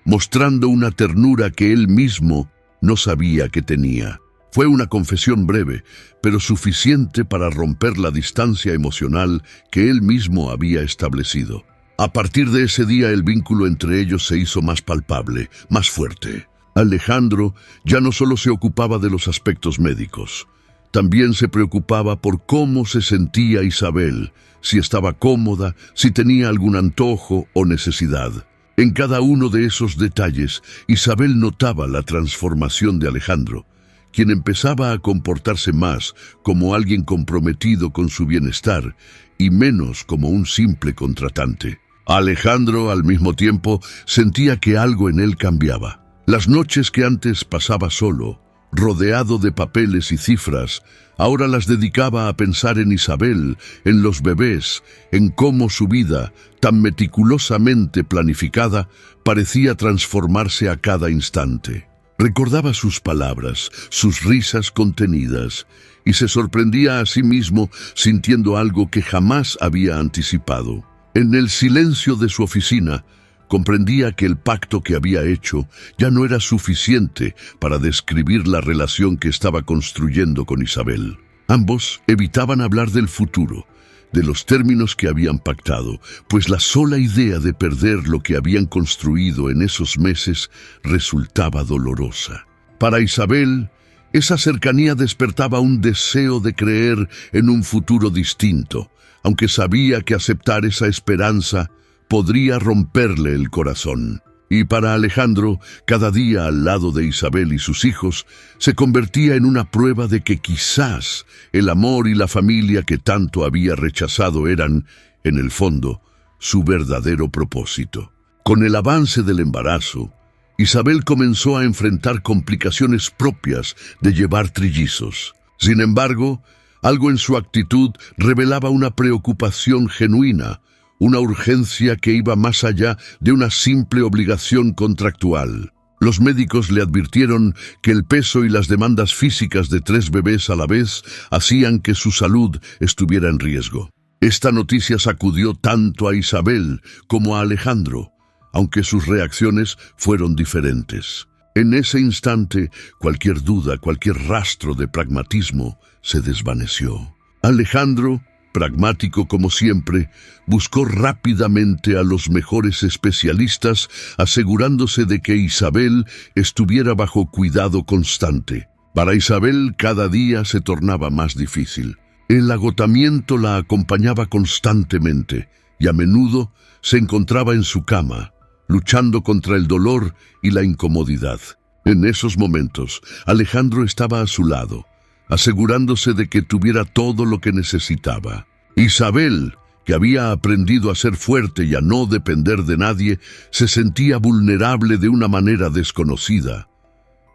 mostrando una ternura que él mismo no sabía que tenía. Fue una confesión breve, pero suficiente para romper la distancia emocional que él mismo había establecido. A partir de ese día, el vínculo entre ellos se hizo más palpable, más fuerte. Alejandro ya no solo se ocupaba de los aspectos médicos, también se preocupaba por cómo se sentía Isabel, si estaba cómoda, si tenía algún antojo o necesidad. En cada uno de esos detalles, Isabel notaba la transformación de Alejandro, quien empezaba a comportarse más como alguien comprometido con su bienestar y menos como un simple contratante. Alejandro, al mismo tiempo, sentía que algo en él cambiaba. Las noches que antes pasaba solo, rodeado de papeles y cifras, ahora las dedicaba a pensar en Isabel, en los bebés, en cómo su vida, tan meticulosamente planificada, parecía transformarse a cada instante. Recordaba sus palabras, sus risas contenidas, y se sorprendía a sí mismo sintiendo algo que jamás había anticipado. En el silencio de su oficina, comprendía que el pacto que había hecho ya no era suficiente para describir la relación que estaba construyendo con Isabel. Ambos evitaban hablar del futuro, de los términos que habían pactado, pues la sola idea de perder lo que habían construido en esos meses resultaba dolorosa. Para Isabel, esa cercanía despertaba un deseo de creer en un futuro distinto, aunque sabía que aceptar esa esperanza podría romperle el corazón. Y para Alejandro, cada día al lado de Isabel y sus hijos, se convertía en una prueba de que quizás el amor y la familia que tanto había rechazado eran, en el fondo, su verdadero propósito. Con el avance del embarazo, Isabel comenzó a enfrentar complicaciones propias de llevar trillizos. Sin embargo, algo en su actitud revelaba una preocupación genuina, una urgencia que iba más allá de una simple obligación contractual. Los médicos le advirtieron que el peso y las demandas físicas de 3 bebés a la vez hacían que su salud estuviera en riesgo. Esta noticia sacudió tanto a Isabel como a Alejandro, aunque sus reacciones fueron diferentes. En ese instante, cualquier duda, cualquier rastro de pragmatismo se desvaneció. Alejandro, pragmático como siempre, buscó rápidamente a los mejores especialistas, asegurándose de que Isabel estuviera bajo cuidado constante. Para Isabel cada día se tornaba más difícil. El agotamiento la acompañaba constantemente y a menudo se encontraba en su cama, luchando contra el dolor y la incomodidad. En esos momentos, Alejandro estaba a su lado, asegurándose de que tuviera todo lo que necesitaba. Isabel, que había aprendido a ser fuerte y a no depender de nadie, se sentía vulnerable de una manera desconocida.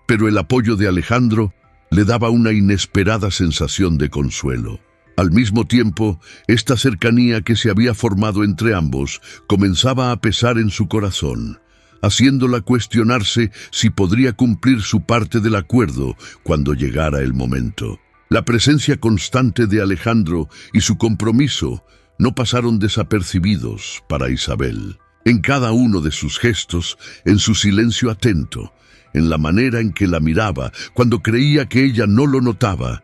Pero el apoyo de Alejandro le daba una inesperada sensación de consuelo. Al mismo tiempo, esta cercanía que se había formado entre ambos comenzaba a pesar en su corazón, haciéndola cuestionarse si podría cumplir su parte del acuerdo cuando llegara el momento. La presencia constante de Alejandro y su compromiso no pasaron desapercibidos para Isabel. En cada uno de sus gestos, en su silencio atento, en la manera en que la miraba cuando creía que ella no lo notaba,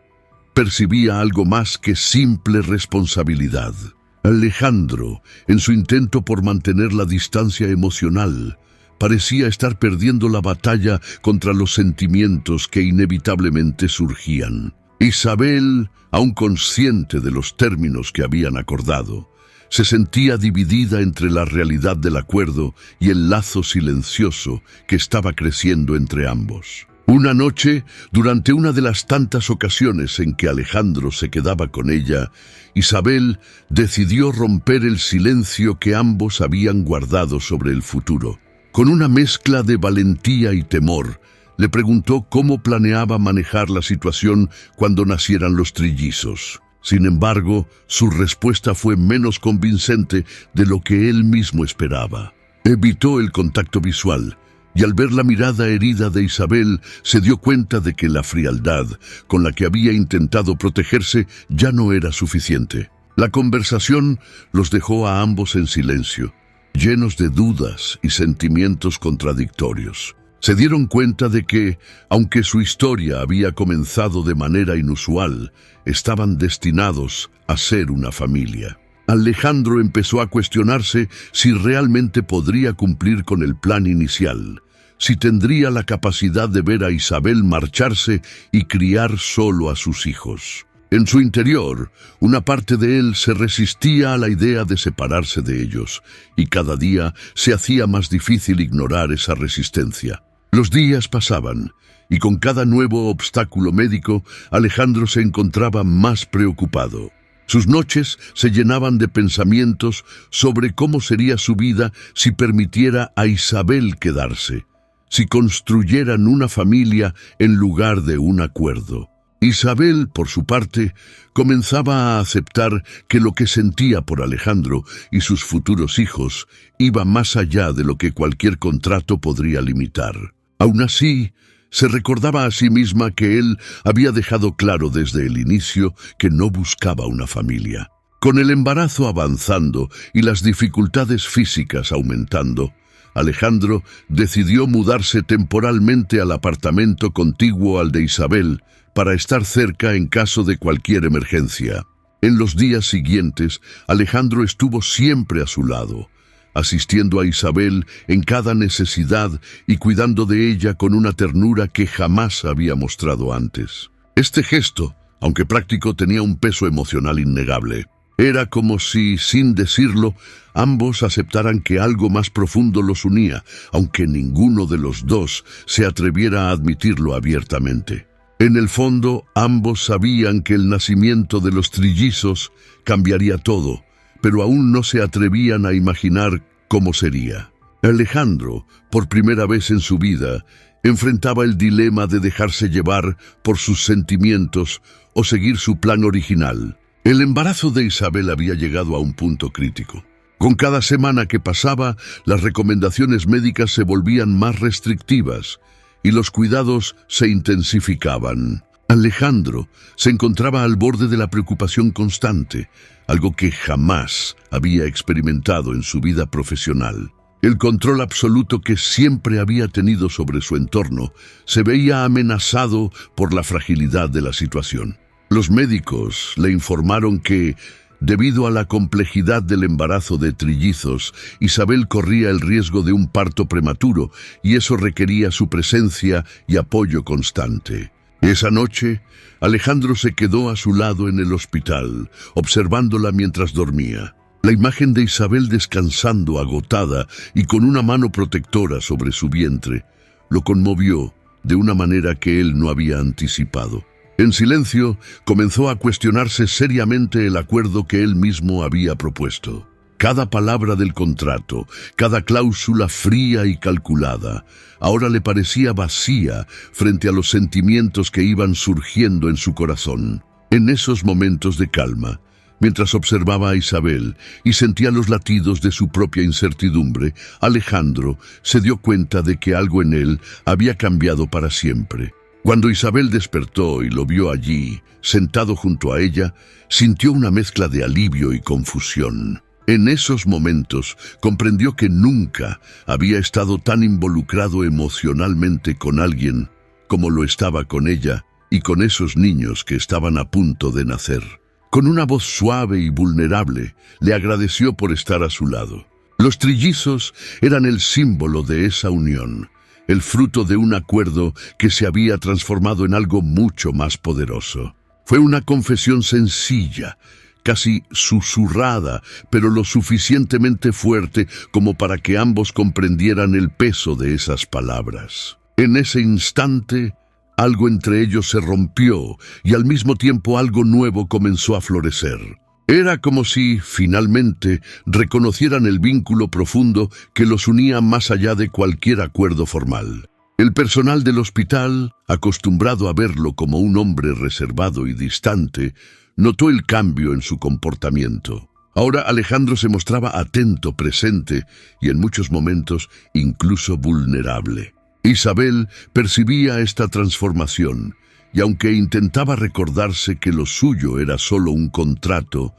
percibía algo más que simple responsabilidad. Alejandro, en su intento por mantener la distancia emocional, parecía estar perdiendo la batalla contra los sentimientos que inevitablemente surgían. Isabel, aún consciente de los términos que habían acordado, se sentía dividida entre la realidad del acuerdo y el lazo silencioso que estaba creciendo entre ambos. Una noche, durante una de las tantas ocasiones en que Alejandro se quedaba con ella, Isabel decidió romper el silencio que ambos habían guardado sobre el futuro. Con una mezcla de valentía y temor, le preguntó cómo planeaba manejar la situación cuando nacieran los trillizos. Sin embargo, su respuesta fue menos convincente de lo que él mismo esperaba. Evitó el contacto visual, y al ver la mirada herida de Isabel, se dio cuenta de que la frialdad con la que había intentado protegerse ya no era suficiente. La conversación los dejó a ambos en silencio, llenos de dudas y sentimientos contradictorios. Se dieron cuenta de que, aunque su historia había comenzado de manera inusual, estaban destinados a ser una familia. Alejandro empezó a cuestionarse si realmente podría cumplir con el plan inicial, si tendría la capacidad de ver a Isabel marcharse y criar solo a sus hijos. En su interior, una parte de él se resistía a la idea de separarse de ellos, y cada día se hacía más difícil ignorar esa resistencia. Los días pasaban, y con cada nuevo obstáculo médico, Alejandro se encontraba más preocupado. Sus noches se llenaban de pensamientos sobre cómo sería su vida si permitiera a Isabel quedarse, si construyeran una familia en lugar de un acuerdo. Isabel, por su parte, comenzaba a aceptar que lo que sentía por Alejandro y sus futuros hijos iba más allá de lo que cualquier contrato podría limitar. Aún así, se recordaba a sí misma que él había dejado claro desde el inicio que no buscaba una familia. Con el embarazo avanzando y las dificultades físicas aumentando, Alejandro decidió mudarse temporalmente al apartamento contiguo al de Isabel para estar cerca en caso de cualquier emergencia. En los días siguientes, Alejandro estuvo siempre a su lado, asistiendo a Isabel en cada necesidad y cuidando de ella con una ternura que jamás había mostrado antes. Este gesto, aunque práctico, tenía un peso emocional innegable. Era como si, sin decirlo, ambos aceptaran que algo más profundo los unía, aunque ninguno de los dos se atreviera a admitirlo abiertamente. En el fondo, ambos sabían que el nacimiento de los trillizos cambiaría todo, pero aún no se atrevían a imaginar cómo sería. Alejandro, por primera vez en su vida, enfrentaba el dilema de dejarse llevar por sus sentimientos o seguir su plan original. El embarazo de Isabel había llegado a un punto crítico. Con cada semana que pasaba, las recomendaciones médicas se volvían más restrictivas y los cuidados se intensificaban. Alejandro se encontraba al borde de la preocupación constante, algo que jamás había experimentado en su vida profesional. El control absoluto que siempre había tenido sobre su entorno se veía amenazado por la fragilidad de la situación. Los médicos le informaron que, debido a la complejidad del embarazo de trillizos, Isabel corría el riesgo de un parto prematuro y eso requería su presencia y apoyo constante. Esa noche, Alejandro se quedó a su lado en el hospital, observándola mientras dormía. La imagen de Isabel descansando agotada y con una mano protectora sobre su vientre lo conmovió de una manera que él no había anticipado. En silencio, comenzó a cuestionarse seriamente el acuerdo que él mismo había propuesto. Cada palabra del contrato, cada cláusula fría y calculada, ahora le parecía vacía frente a los sentimientos que iban surgiendo en su corazón. En esos momentos de calma, mientras observaba a Isabel y sentía los latidos de su propia incertidumbre, Alejandro se dio cuenta de que algo en él había cambiado para siempre. Cuando Isabel despertó y lo vio allí, sentado junto a ella, sintió una mezcla de alivio y confusión. En esos momentos comprendió que nunca había estado tan involucrado emocionalmente con alguien como lo estaba con ella y con esos niños que estaban a punto de nacer. Con una voz suave y vulnerable, le agradeció por estar a su lado. Los trillizos eran el símbolo de esa unión, el fruto de un acuerdo que se había transformado en algo mucho más poderoso. Fue una confesión sencilla, casi susurrada, pero lo suficientemente fuerte como para que ambos comprendieran el peso de esas palabras. En ese instante, algo entre ellos se rompió y al mismo tiempo algo nuevo comenzó a florecer. Era como si, finalmente, reconocieran el vínculo profundo que los unía más allá de cualquier acuerdo formal. El personal del hospital, acostumbrado a verlo como un hombre reservado y distante, notó el cambio en su comportamiento. Ahora Alejandro se mostraba atento, presente y en muchos momentos incluso vulnerable. Isabel percibía esta transformación y aunque intentaba recordarse que lo suyo era solo un contrato,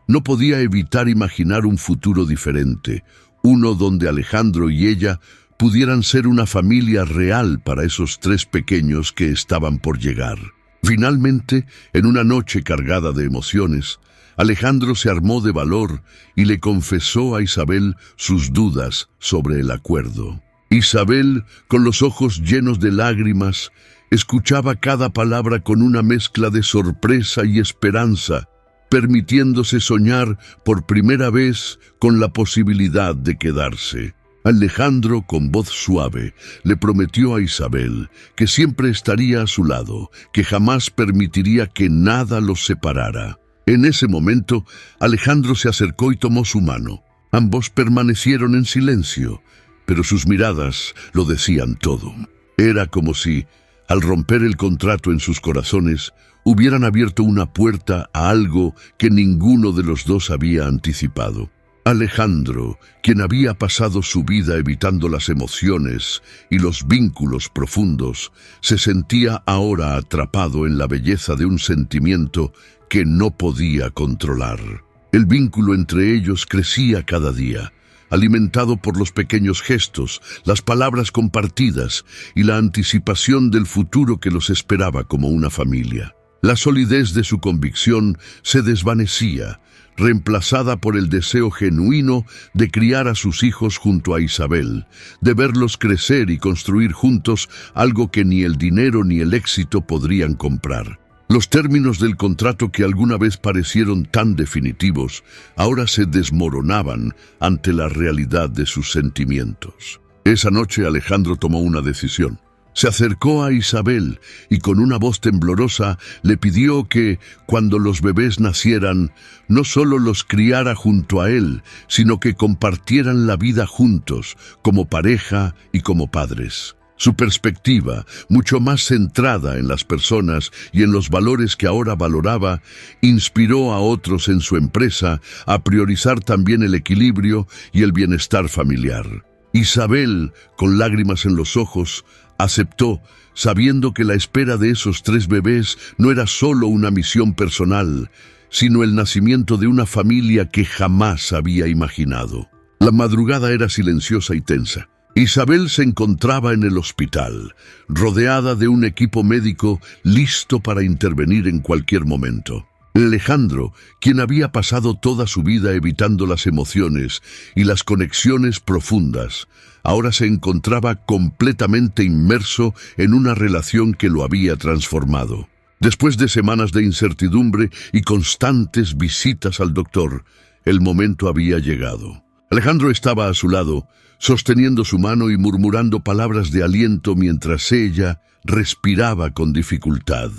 no podía evitar imaginar un futuro diferente, uno donde Alejandro y ella pudieran ser una familia real para esos 3 pequeños que estaban por llegar. Finalmente, en una noche cargada de emociones, Alejandro se armó de valor y le confesó a Isabel sus dudas sobre el acuerdo. Isabel, con los ojos llenos de lágrimas, escuchaba cada palabra con una mezcla de sorpresa y esperanza, permitiéndose soñar por primera vez con la posibilidad de quedarse. Alejandro, con voz suave, le prometió a Isabel que siempre estaría a su lado, que jamás permitiría que nada los separara. En ese momento, Alejandro se acercó y tomó su mano. Ambos permanecieron en silencio, pero sus miradas lo decían todo. Era como si, al romper el contrato en sus corazones, hubieran abierto una puerta a algo que ninguno de los dos había anticipado. Alejandro, quien había pasado su vida evitando las emociones y los vínculos profundos, se sentía ahora atrapado en la belleza de un sentimiento que no podía controlar. El vínculo entre ellos crecía cada día, alimentado por los pequeños gestos, las palabras compartidas y la anticipación del futuro que los esperaba como una familia. La solidez de su convicción se desvanecía, reemplazada por el deseo genuino de criar a sus hijos junto a Isabel, de verlos crecer y construir juntos algo que ni el dinero ni el éxito podrían comprar. Los términos del contrato que alguna vez parecieron tan definitivos, ahora se desmoronaban ante la realidad de sus sentimientos. Esa noche Alejandro tomó una decisión. Se acercó a Isabel y con una voz temblorosa le pidió que, cuando los bebés nacieran, no solo los criara junto a él, sino que compartieran la vida juntos, como pareja y como padres. Su perspectiva, mucho más centrada en las personas y en los valores que ahora valoraba, inspiró a otros en su empresa a priorizar también el equilibrio y el bienestar familiar. Isabel, con lágrimas en los ojos, aceptó, sabiendo que la espera de esos 3 bebés no era solo una misión personal, sino el nacimiento de una familia que jamás había imaginado. La madrugada era silenciosa y tensa. Isabel se encontraba en el hospital, rodeada de un equipo médico listo para intervenir en cualquier momento. Alejandro, quien había pasado toda su vida evitando las emociones y las conexiones profundas, ahora se encontraba completamente inmerso en una relación que lo había transformado. Después de semanas de incertidumbre y constantes visitas al doctor, el momento había llegado. Alejandro estaba a su lado, sosteniendo su mano y murmurando palabras de aliento mientras ella respiraba con dificultad.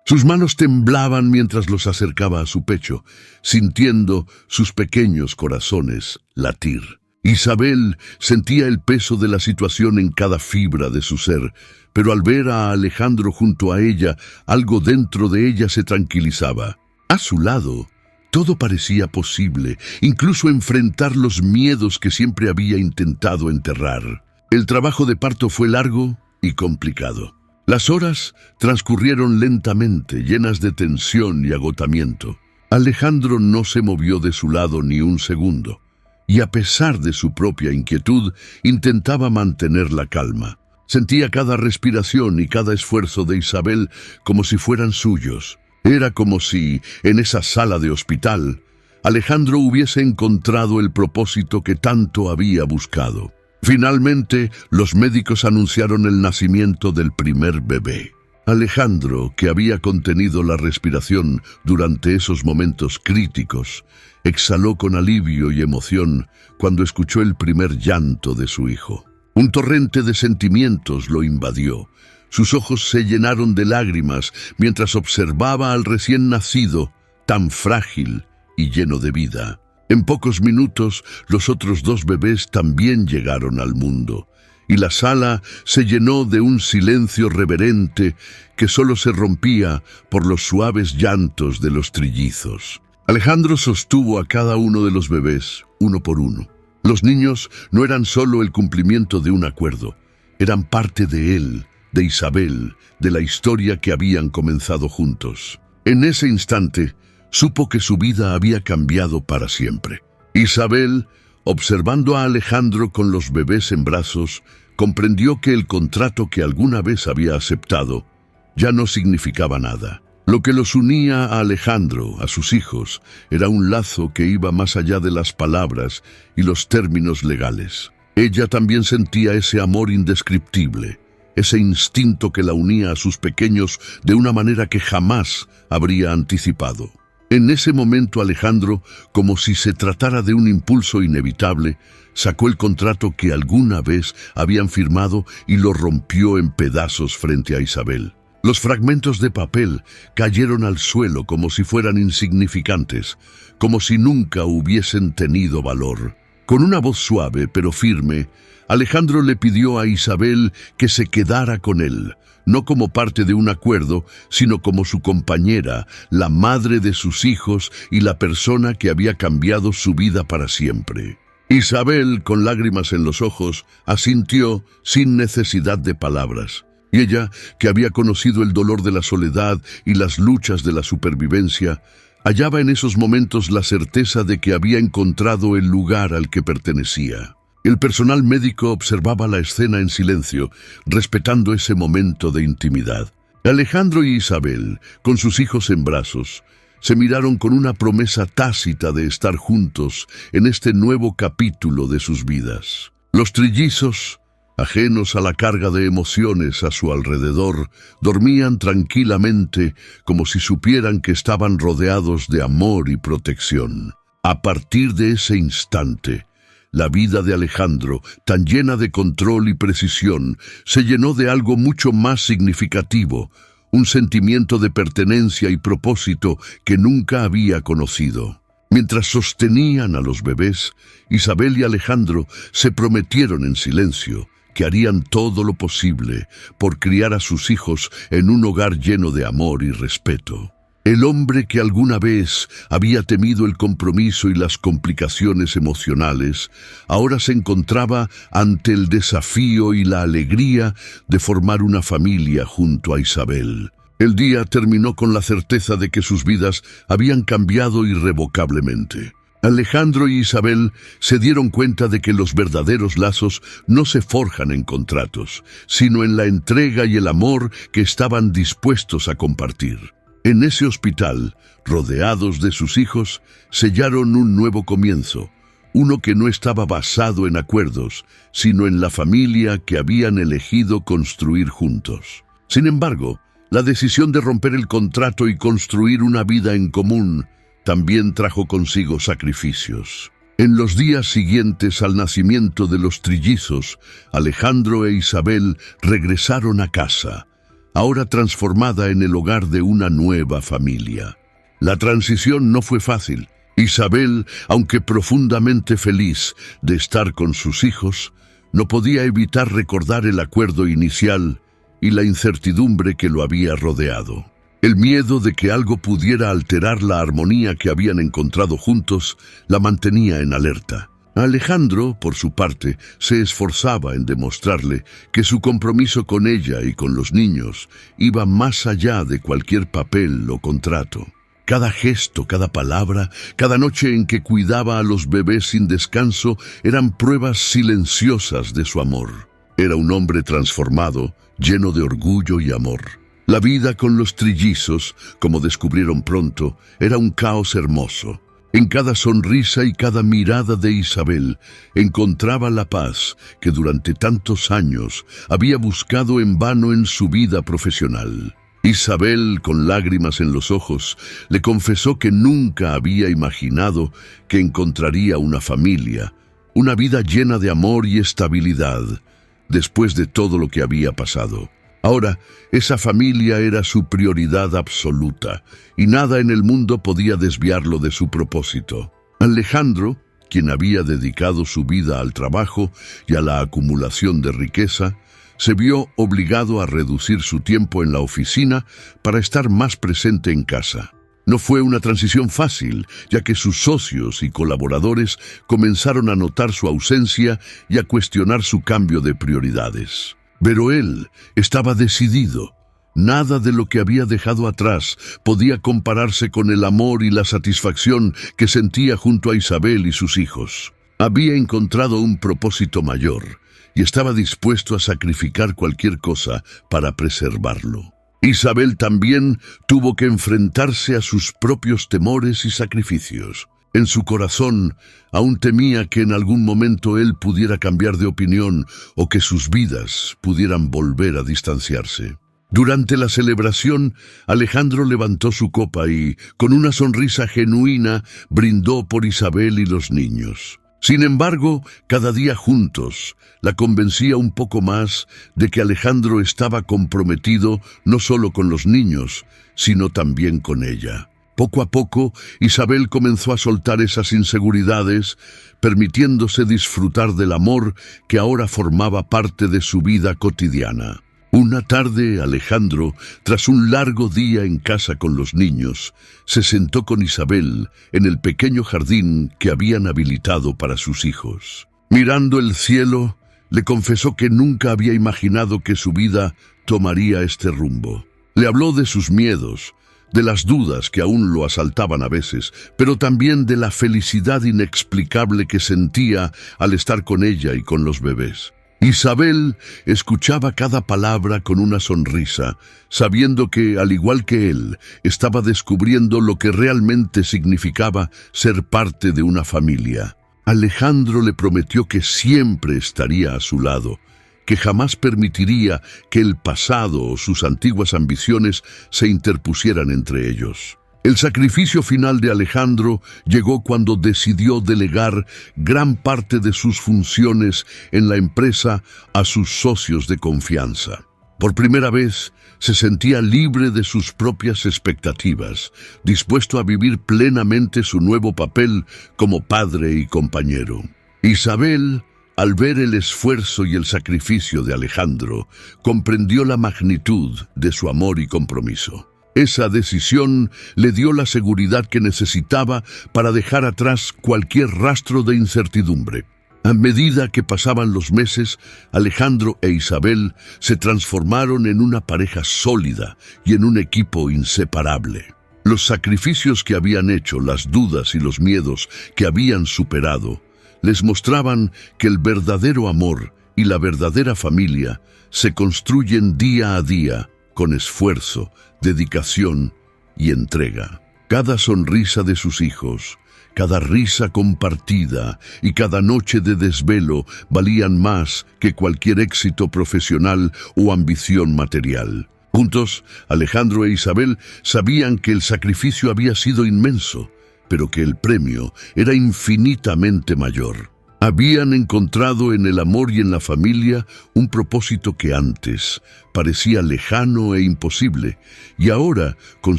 Sus manos temblaban mientras los acercaba a su pecho, sintiendo sus pequeños corazones latir. Isabel sentía el peso de la situación en cada fibra de su ser, pero al ver a Alejandro junto a ella, algo dentro de ella se tranquilizaba. A su lado, todo parecía posible, incluso enfrentar los miedos que siempre había intentado enterrar. El trabajo de parto fue largo y complicado. Las horas transcurrieron lentamente, llenas de tensión y agotamiento. Alejandro no se movió de su lado ni un segundo, y a pesar de su propia inquietud, intentaba mantener la calma. Sentía cada respiración y cada esfuerzo de Isabel como si fueran suyos. Era como si, en esa sala de hospital, Alejandro hubiese encontrado el propósito que tanto había buscado. Finalmente, los médicos anunciaron el nacimiento del primer bebé. Alejandro, que había contenido la respiración durante esos momentos críticos, exhaló con alivio y emoción cuando escuchó el primer llanto de su hijo. Un torrente de sentimientos lo invadió. Sus ojos se llenaron de lágrimas mientras observaba al recién nacido, tan frágil y lleno de vida. En pocos minutos, los otros dos bebés también llegaron al mundo, y la sala se llenó de un silencio reverente que solo se rompía por los suaves llantos de los trillizos. Alejandro sostuvo a cada uno de los bebés, uno por uno. Los niños no eran solo el cumplimiento de un acuerdo, eran parte de él, de Isabel, de la historia que habían comenzado juntos. En ese instante, supo que su vida había cambiado para siempre. Isabel, observando a Alejandro con los bebés en brazos, comprendió que el contrato que alguna vez había aceptado ya no significaba nada. Lo que los unía a Alejandro, a sus hijos, era un lazo que iba más allá de las palabras y los términos legales. Ella también sentía ese amor indescriptible, ese instinto que la unía a sus pequeños de una manera que jamás habría anticipado. En ese momento Alejandro, como si se tratara de un impulso inevitable, sacó el contrato que alguna vez habían firmado y lo rompió en pedazos frente a Isabel. Los fragmentos de papel cayeron al suelo como si fueran insignificantes, como si nunca hubiesen tenido valor. Con una voz suave pero firme, Alejandro le pidió a Isabel que se quedara con él, no como parte de un acuerdo, sino como su compañera, la madre de sus hijos y la persona que había cambiado su vida para siempre. Isabel, con lágrimas en los ojos, asintió sin necesidad de palabras. Y ella, que había conocido el dolor de la soledad y las luchas de la supervivencia, hallaba en esos momentos la certeza de que había encontrado el lugar al que pertenecía. El personal médico observaba la escena en silencio, respetando ese momento de intimidad. Alejandro y Isabel, con sus hijos en brazos, se miraron con una promesa tácita de estar juntos en este nuevo capítulo de sus vidas. Los trillizos, ajenos a la carga de emociones a su alrededor, dormían tranquilamente como si supieran que estaban rodeados de amor y protección. A partir de ese instante, la vida de Alejandro, tan llena de control y precisión, se llenó de algo mucho más significativo, un sentimiento de pertenencia y propósito que nunca había conocido. Mientras sostenían a los bebés, Isabel y Alejandro se prometieron en silencio que harían todo lo posible por criar a sus hijos en un hogar lleno de amor y respeto. El hombre que alguna vez había temido el compromiso y las complicaciones emocionales, ahora se encontraba ante el desafío y la alegría de formar una familia junto a Isabel. El día terminó con la certeza de que sus vidas habían cambiado irrevocablemente. Alejandro y Isabel se dieron cuenta de que los verdaderos lazos no se forjan en contratos, sino en la entrega y el amor que estaban dispuestos a compartir. En ese hospital, rodeados de sus hijos, sellaron un nuevo comienzo, uno que no estaba basado en acuerdos, sino en la familia que habían elegido construir juntos. Sin embargo, la decisión de romper el contrato y construir una vida en común también trajo consigo sacrificios. En los días siguientes al nacimiento de los trillizos, Alejandro e Isabel regresaron a casa, ahora transformada en el hogar de una nueva familia. La transición no fue fácil. Isabel, aunque profundamente feliz de estar con sus hijos, no podía evitar recordar el acuerdo inicial y la incertidumbre que lo había rodeado. El miedo de que algo pudiera alterar la armonía que habían encontrado juntos la mantenía en alerta. Alejandro, por su parte, se esforzaba en demostrarle que su compromiso con ella y con los niños iba más allá de cualquier papel o contrato. Cada gesto, cada palabra, cada noche en que cuidaba a los bebés sin descanso eran pruebas silenciosas de su amor. Era un hombre transformado, lleno de orgullo y amor. La vida con los trillizos, como descubrieron pronto, era un caos hermoso. En cada sonrisa y cada mirada de Isabel encontraba la paz que durante tantos años había buscado en vano en su vida profesional. Isabel, con lágrimas en los ojos, le confesó que nunca había imaginado que encontraría una familia, una vida llena de amor y estabilidad, después de todo lo que había pasado. Ahora, esa familia era su prioridad absoluta, y nada en el mundo podía desviarlo de su propósito. Alejandro, quien había dedicado su vida al trabajo y a la acumulación de riqueza, se vio obligado a reducir su tiempo en la oficina para estar más presente en casa. No fue una transición fácil, ya que sus socios y colaboradores comenzaron a notar su ausencia y a cuestionar su cambio de prioridades. Pero él estaba decidido. Nada de lo que había dejado atrás podía compararse con el amor y la satisfacción que sentía junto a Isabel y sus hijos. Había encontrado un propósito mayor y estaba dispuesto a sacrificar cualquier cosa para preservarlo. Isabel también tuvo que enfrentarse a sus propios temores y sacrificios. En su corazón aún temía que en algún momento él pudiera cambiar de opinión o que sus vidas pudieran volver a distanciarse. Durante la celebración, Alejandro levantó su copa y, con una sonrisa genuina, brindó por Isabel y los niños. Sin embargo, cada día juntos, la convencía un poco más de que Alejandro estaba comprometido no solo con los niños, sino también con ella. Poco a poco, Isabel comenzó a soltar esas inseguridades, permitiéndose disfrutar del amor que ahora formaba parte de su vida cotidiana. Una tarde, Alejandro, tras un largo día en casa con los niños, se sentó con Isabel en el pequeño jardín que habían habilitado para sus hijos. Mirando el cielo, le confesó que nunca había imaginado que su vida tomaría este rumbo. Le habló de sus miedos, de las dudas que aún lo asaltaban a veces, pero también de la felicidad inexplicable que sentía al estar con ella y con los bebés. Isabel escuchaba cada palabra con una sonrisa, sabiendo que, al igual que él, estaba descubriendo lo que realmente significaba ser parte de una familia. Alejandro le prometió que siempre estaría a su lado, que jamás permitiría que el pasado o sus antiguas ambiciones se interpusieran entre ellos. El sacrificio final de Alejandro llegó cuando decidió delegar gran parte de sus funciones en la empresa a sus socios de confianza. Por primera vez, se sentía libre de sus propias expectativas, dispuesto a vivir plenamente su nuevo papel como padre y compañero. Isabel, al ver el esfuerzo y el sacrificio de Alejandro, comprendió la magnitud de su amor y compromiso. Esa decisión le dio la seguridad que necesitaba para dejar atrás cualquier rastro de incertidumbre. A medida que pasaban los meses, Alejandro e Isabel se transformaron en una pareja sólida y en un equipo inseparable. Los sacrificios que habían hecho, las dudas y los miedos que habían superado, les mostraban que el verdadero amor y la verdadera familia se construyen día a día, con esfuerzo, dedicación y entrega. Cada sonrisa de sus hijos, cada risa compartida y cada noche de desvelo valían más que cualquier éxito profesional o ambición material. Juntos, Alejandro e Isabel sabían que el sacrificio había sido inmenso, pero que el premio era infinitamente mayor. Habían encontrado en el amor y en la familia un propósito que antes parecía lejano e imposible, y ahora, con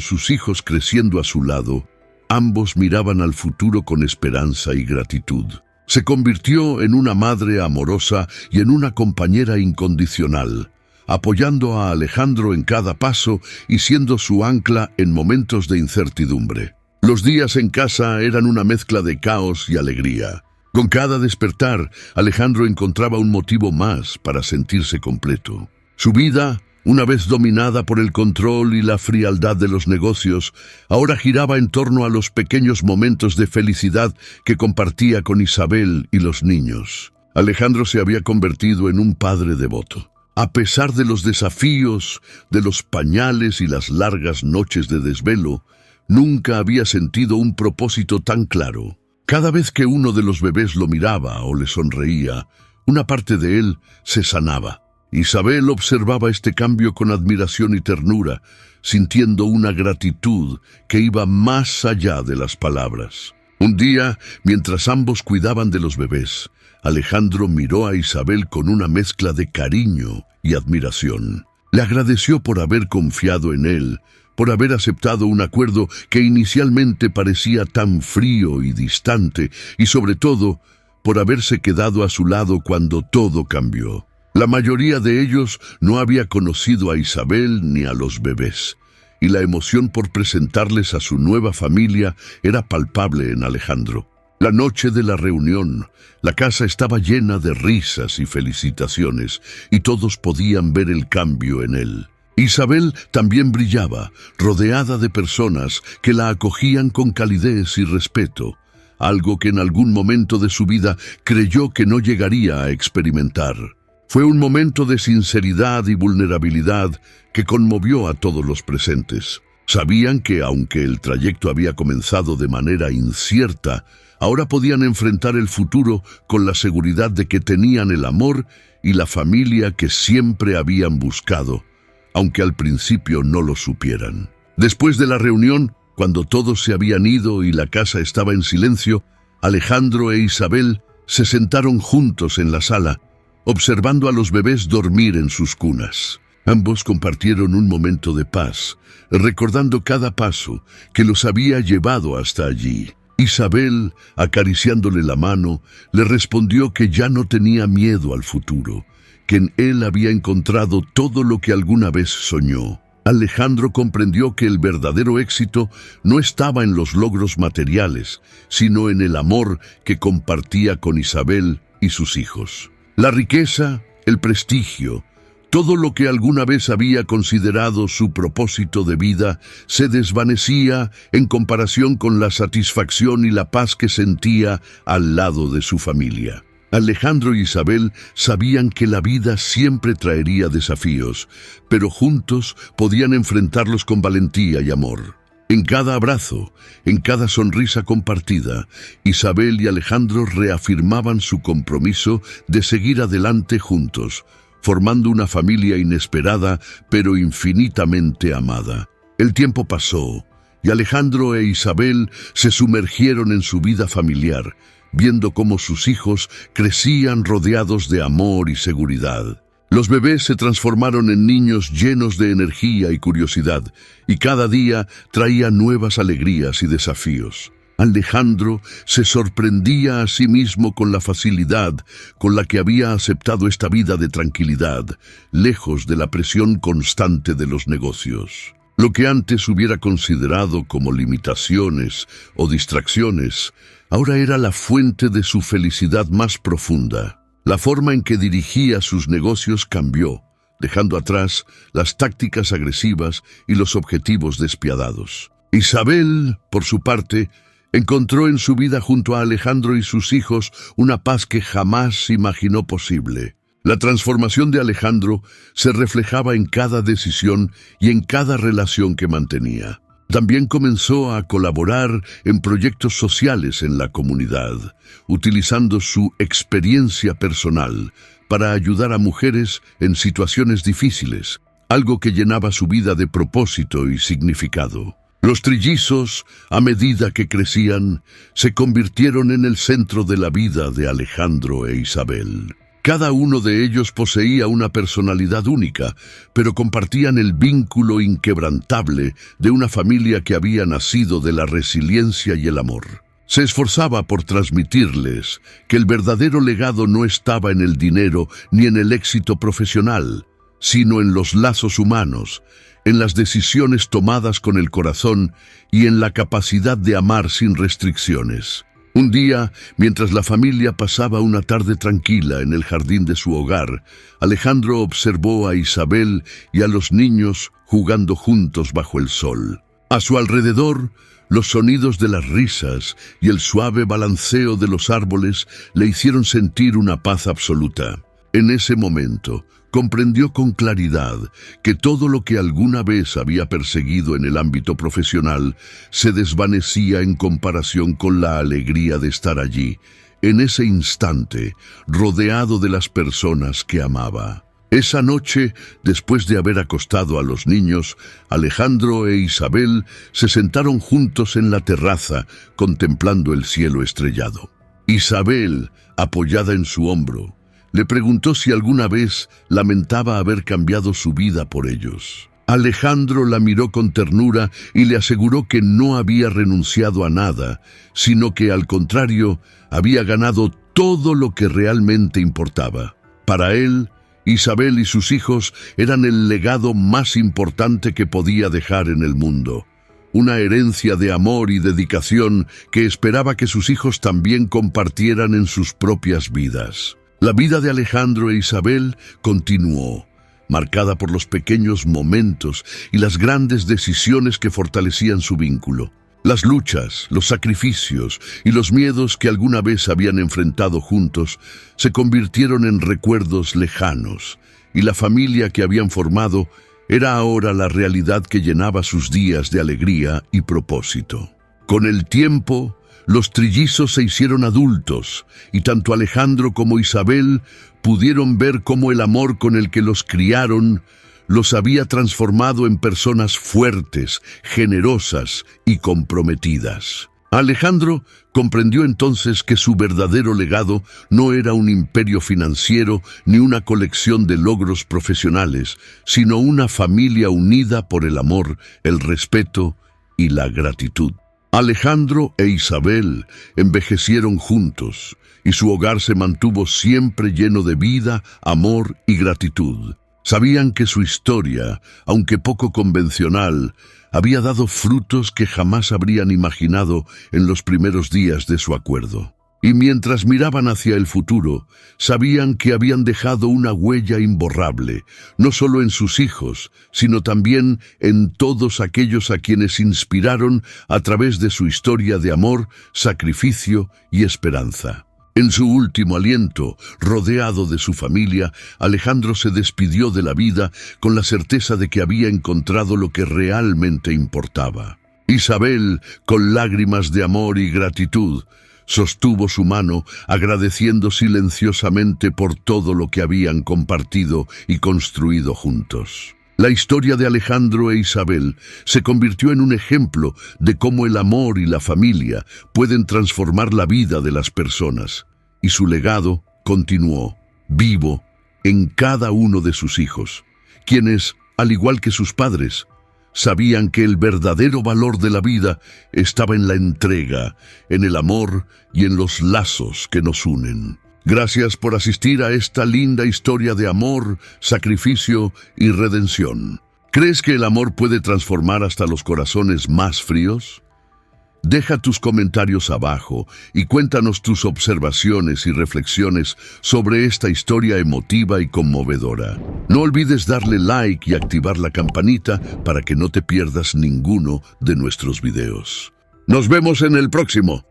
sus hijos creciendo a su lado, ambos miraban al futuro con esperanza y gratitud. Se convirtió en una madre amorosa y en una compañera incondicional, apoyando a Alejandro en cada paso y siendo su ancla en momentos de incertidumbre. Los días en casa eran una mezcla de caos y alegría. Con cada despertar, Alejandro encontraba un motivo más para sentirse completo. Su vida, una vez dominada por el control y la frialdad de los negocios, ahora giraba en torno a los pequeños momentos de felicidad que compartía con Isabel y los niños. Alejandro se había convertido en un padre devoto. A pesar de los desafíos, de los pañales y las largas noches de desvelo, nunca había sentido un propósito tan claro. Cada vez que uno de los bebés lo miraba o le sonreía, una parte de él se sanaba. Isabel observaba este cambio con admiración y ternura, sintiendo una gratitud que iba más allá de las palabras. Un día, mientras ambos cuidaban de los bebés, Alejandro miró a Isabel con una mezcla de cariño y admiración. Le agradeció por haber confiado en él, por haber aceptado un acuerdo que inicialmente parecía tan frío y distante, y sobre todo, por haberse quedado a su lado cuando todo cambió. La mayoría de ellos no había conocido a Isabel ni a los bebés, y la emoción por presentarles a su nueva familia era palpable en Alejandro. La noche de la reunión, la casa estaba llena de risas y felicitaciones, y todos podían ver el cambio en él. Isabel también brillaba, rodeada de personas que la acogían con calidez y respeto, algo que en algún momento de su vida creyó que no llegaría a experimentar. Fue un momento de sinceridad y vulnerabilidad que conmovió a todos los presentes. Sabían que, aunque el trayecto había comenzado de manera incierta, ahora podían enfrentar el futuro con la seguridad de que tenían el amor y la familia que siempre habían buscado, aunque al principio no lo supieran. Después de la reunión, cuando todos se habían ido y la casa estaba en silencio, Alejandro e Isabel se sentaron juntos en la sala, observando a los bebés dormir en sus cunas. Ambos compartieron un momento de paz, recordando cada paso que los había llevado hasta allí. Isabel, acariciándole la mano, le respondió que ya no tenía miedo al futuro, que en él había encontrado todo lo que alguna vez soñó. Alejandro comprendió que el verdadero éxito no estaba en los logros materiales, sino en el amor que compartía con Isabel y sus hijos. La riqueza, el prestigio, todo lo que alguna vez había considerado su propósito de vida se desvanecía en comparación con la satisfacción y la paz que sentía al lado de su familia. Alejandro y Isabel sabían que la vida siempre traería desafíos, pero juntos podían enfrentarlos con valentía y amor. En cada abrazo, en cada sonrisa compartida, Isabel y Alejandro reafirmaban su compromiso de seguir adelante juntos, formando una familia inesperada pero infinitamente amada. El tiempo pasó y Alejandro e Isabel se sumergieron en su vida familiar, viendo cómo sus hijos crecían rodeados de amor y seguridad. Los bebés se transformaron en niños llenos de energía y curiosidad, y cada día traía nuevas alegrías y desafíos. Alejandro se sorprendía a sí mismo con la facilidad con la que había aceptado esta vida de tranquilidad, lejos de la presión constante de los negocios. Lo que antes hubiera considerado como limitaciones o distracciones, ahora era la fuente de su felicidad más profunda. La forma en que dirigía sus negocios cambió, dejando atrás las tácticas agresivas y los objetivos despiadados. Isabel, por su parte, encontró en su vida junto a Alejandro y sus hijos una paz que jamás imaginó posible. La transformación de Alejandro se reflejaba en cada decisión y en cada relación que mantenía. También comenzó a colaborar en proyectos sociales en la comunidad, utilizando su experiencia personal para ayudar a mujeres en situaciones difíciles, algo que llenaba su vida de propósito y significado. Los trillizos, a medida que crecían, se convirtieron en el centro de la vida de Alejandro e Isabel. Cada uno de ellos poseía una personalidad única, pero compartían el vínculo inquebrantable de una familia que había nacido de la resiliencia y el amor. Se esforzaba por transmitirles que el verdadero legado no estaba en el dinero ni en el éxito profesional, sino en los lazos humanos, en las decisiones tomadas con el corazón y en la capacidad de amar sin restricciones. Un día, mientras la familia pasaba una tarde tranquila en el jardín de su hogar, Alejandro observó a Isabel y a los niños jugando juntos bajo el sol. A su alrededor, los sonidos de las risas y el suave balanceo de los árboles le hicieron sentir una paz absoluta. En ese momento, comprendió con claridad que todo lo que alguna vez había perseguido en el ámbito profesional se desvanecía en comparación con la alegría de estar allí, en ese instante, rodeado de las personas que amaba. Esa noche, después de haber acostado a los niños, Alejandro e Isabel se sentaron juntos en la terraza, contemplando el cielo estrellado. Isabel, apoyada en su hombro, le preguntó si alguna vez lamentaba haber cambiado su vida por ellos. Alejandro la miró con ternura y le aseguró que no había renunciado a nada, sino que, al contrario, había ganado todo lo que realmente importaba. Para él, Isabel y sus hijos eran el legado más importante que podía dejar en el mundo. Una herencia de amor y dedicación que esperaba que sus hijos también compartieran en sus propias vidas. La vida de Alejandro e Isabel continuó, marcada por los pequeños momentos y las grandes decisiones que fortalecían su vínculo. Las luchas, los sacrificios y los miedos que alguna vez habían enfrentado juntos se convirtieron en recuerdos lejanos, y la familia que habían formado era ahora la realidad que llenaba sus días de alegría y propósito. Con el tiempo, los trillizos se hicieron adultos, y tanto Alejandro como Isabel pudieron ver cómo el amor con el que los criaron los había transformado en personas fuertes, generosas y comprometidas. Alejandro comprendió entonces que su verdadero legado no era un imperio financiero ni una colección de logros profesionales, sino una familia unida por el amor, el respeto y la gratitud. Alejandro e Isabel envejecieron juntos, y su hogar se mantuvo siempre lleno de vida, amor y gratitud. Sabían que su historia, aunque poco convencional, había dado frutos que jamás habrían imaginado en los primeros días de su acuerdo. Y mientras miraban hacia el futuro, sabían que habían dejado una huella imborrable, no solo en sus hijos, sino también en todos aquellos a quienes inspiraron a través de su historia de amor, sacrificio y esperanza. En su último aliento, rodeado de su familia, Alejandro se despidió de la vida con la certeza de que había encontrado lo que realmente importaba. Isabel, con lágrimas de amor y gratitud, sostuvo su mano, agradeciendo silenciosamente por todo lo que habían compartido y construido juntos. La historia de Alejandro e Isabel se convirtió en un ejemplo de cómo el amor y la familia pueden transformar la vida de las personas, y su legado continuó, vivo, en cada uno de sus hijos, quienes, al igual que sus padres, sabían que el verdadero valor de la vida estaba en la entrega, en el amor y en los lazos que nos unen. Gracias por asistir a esta linda historia de amor, sacrificio y redención. ¿Crees que el amor puede transformar hasta los corazones más fríos? Deja tus comentarios abajo y cuéntanos tus observaciones y reflexiones sobre esta historia emotiva y conmovedora. No olvides darle like y activar la campanita para que no te pierdas ninguno de nuestros videos. ¡Nos vemos en el próximo!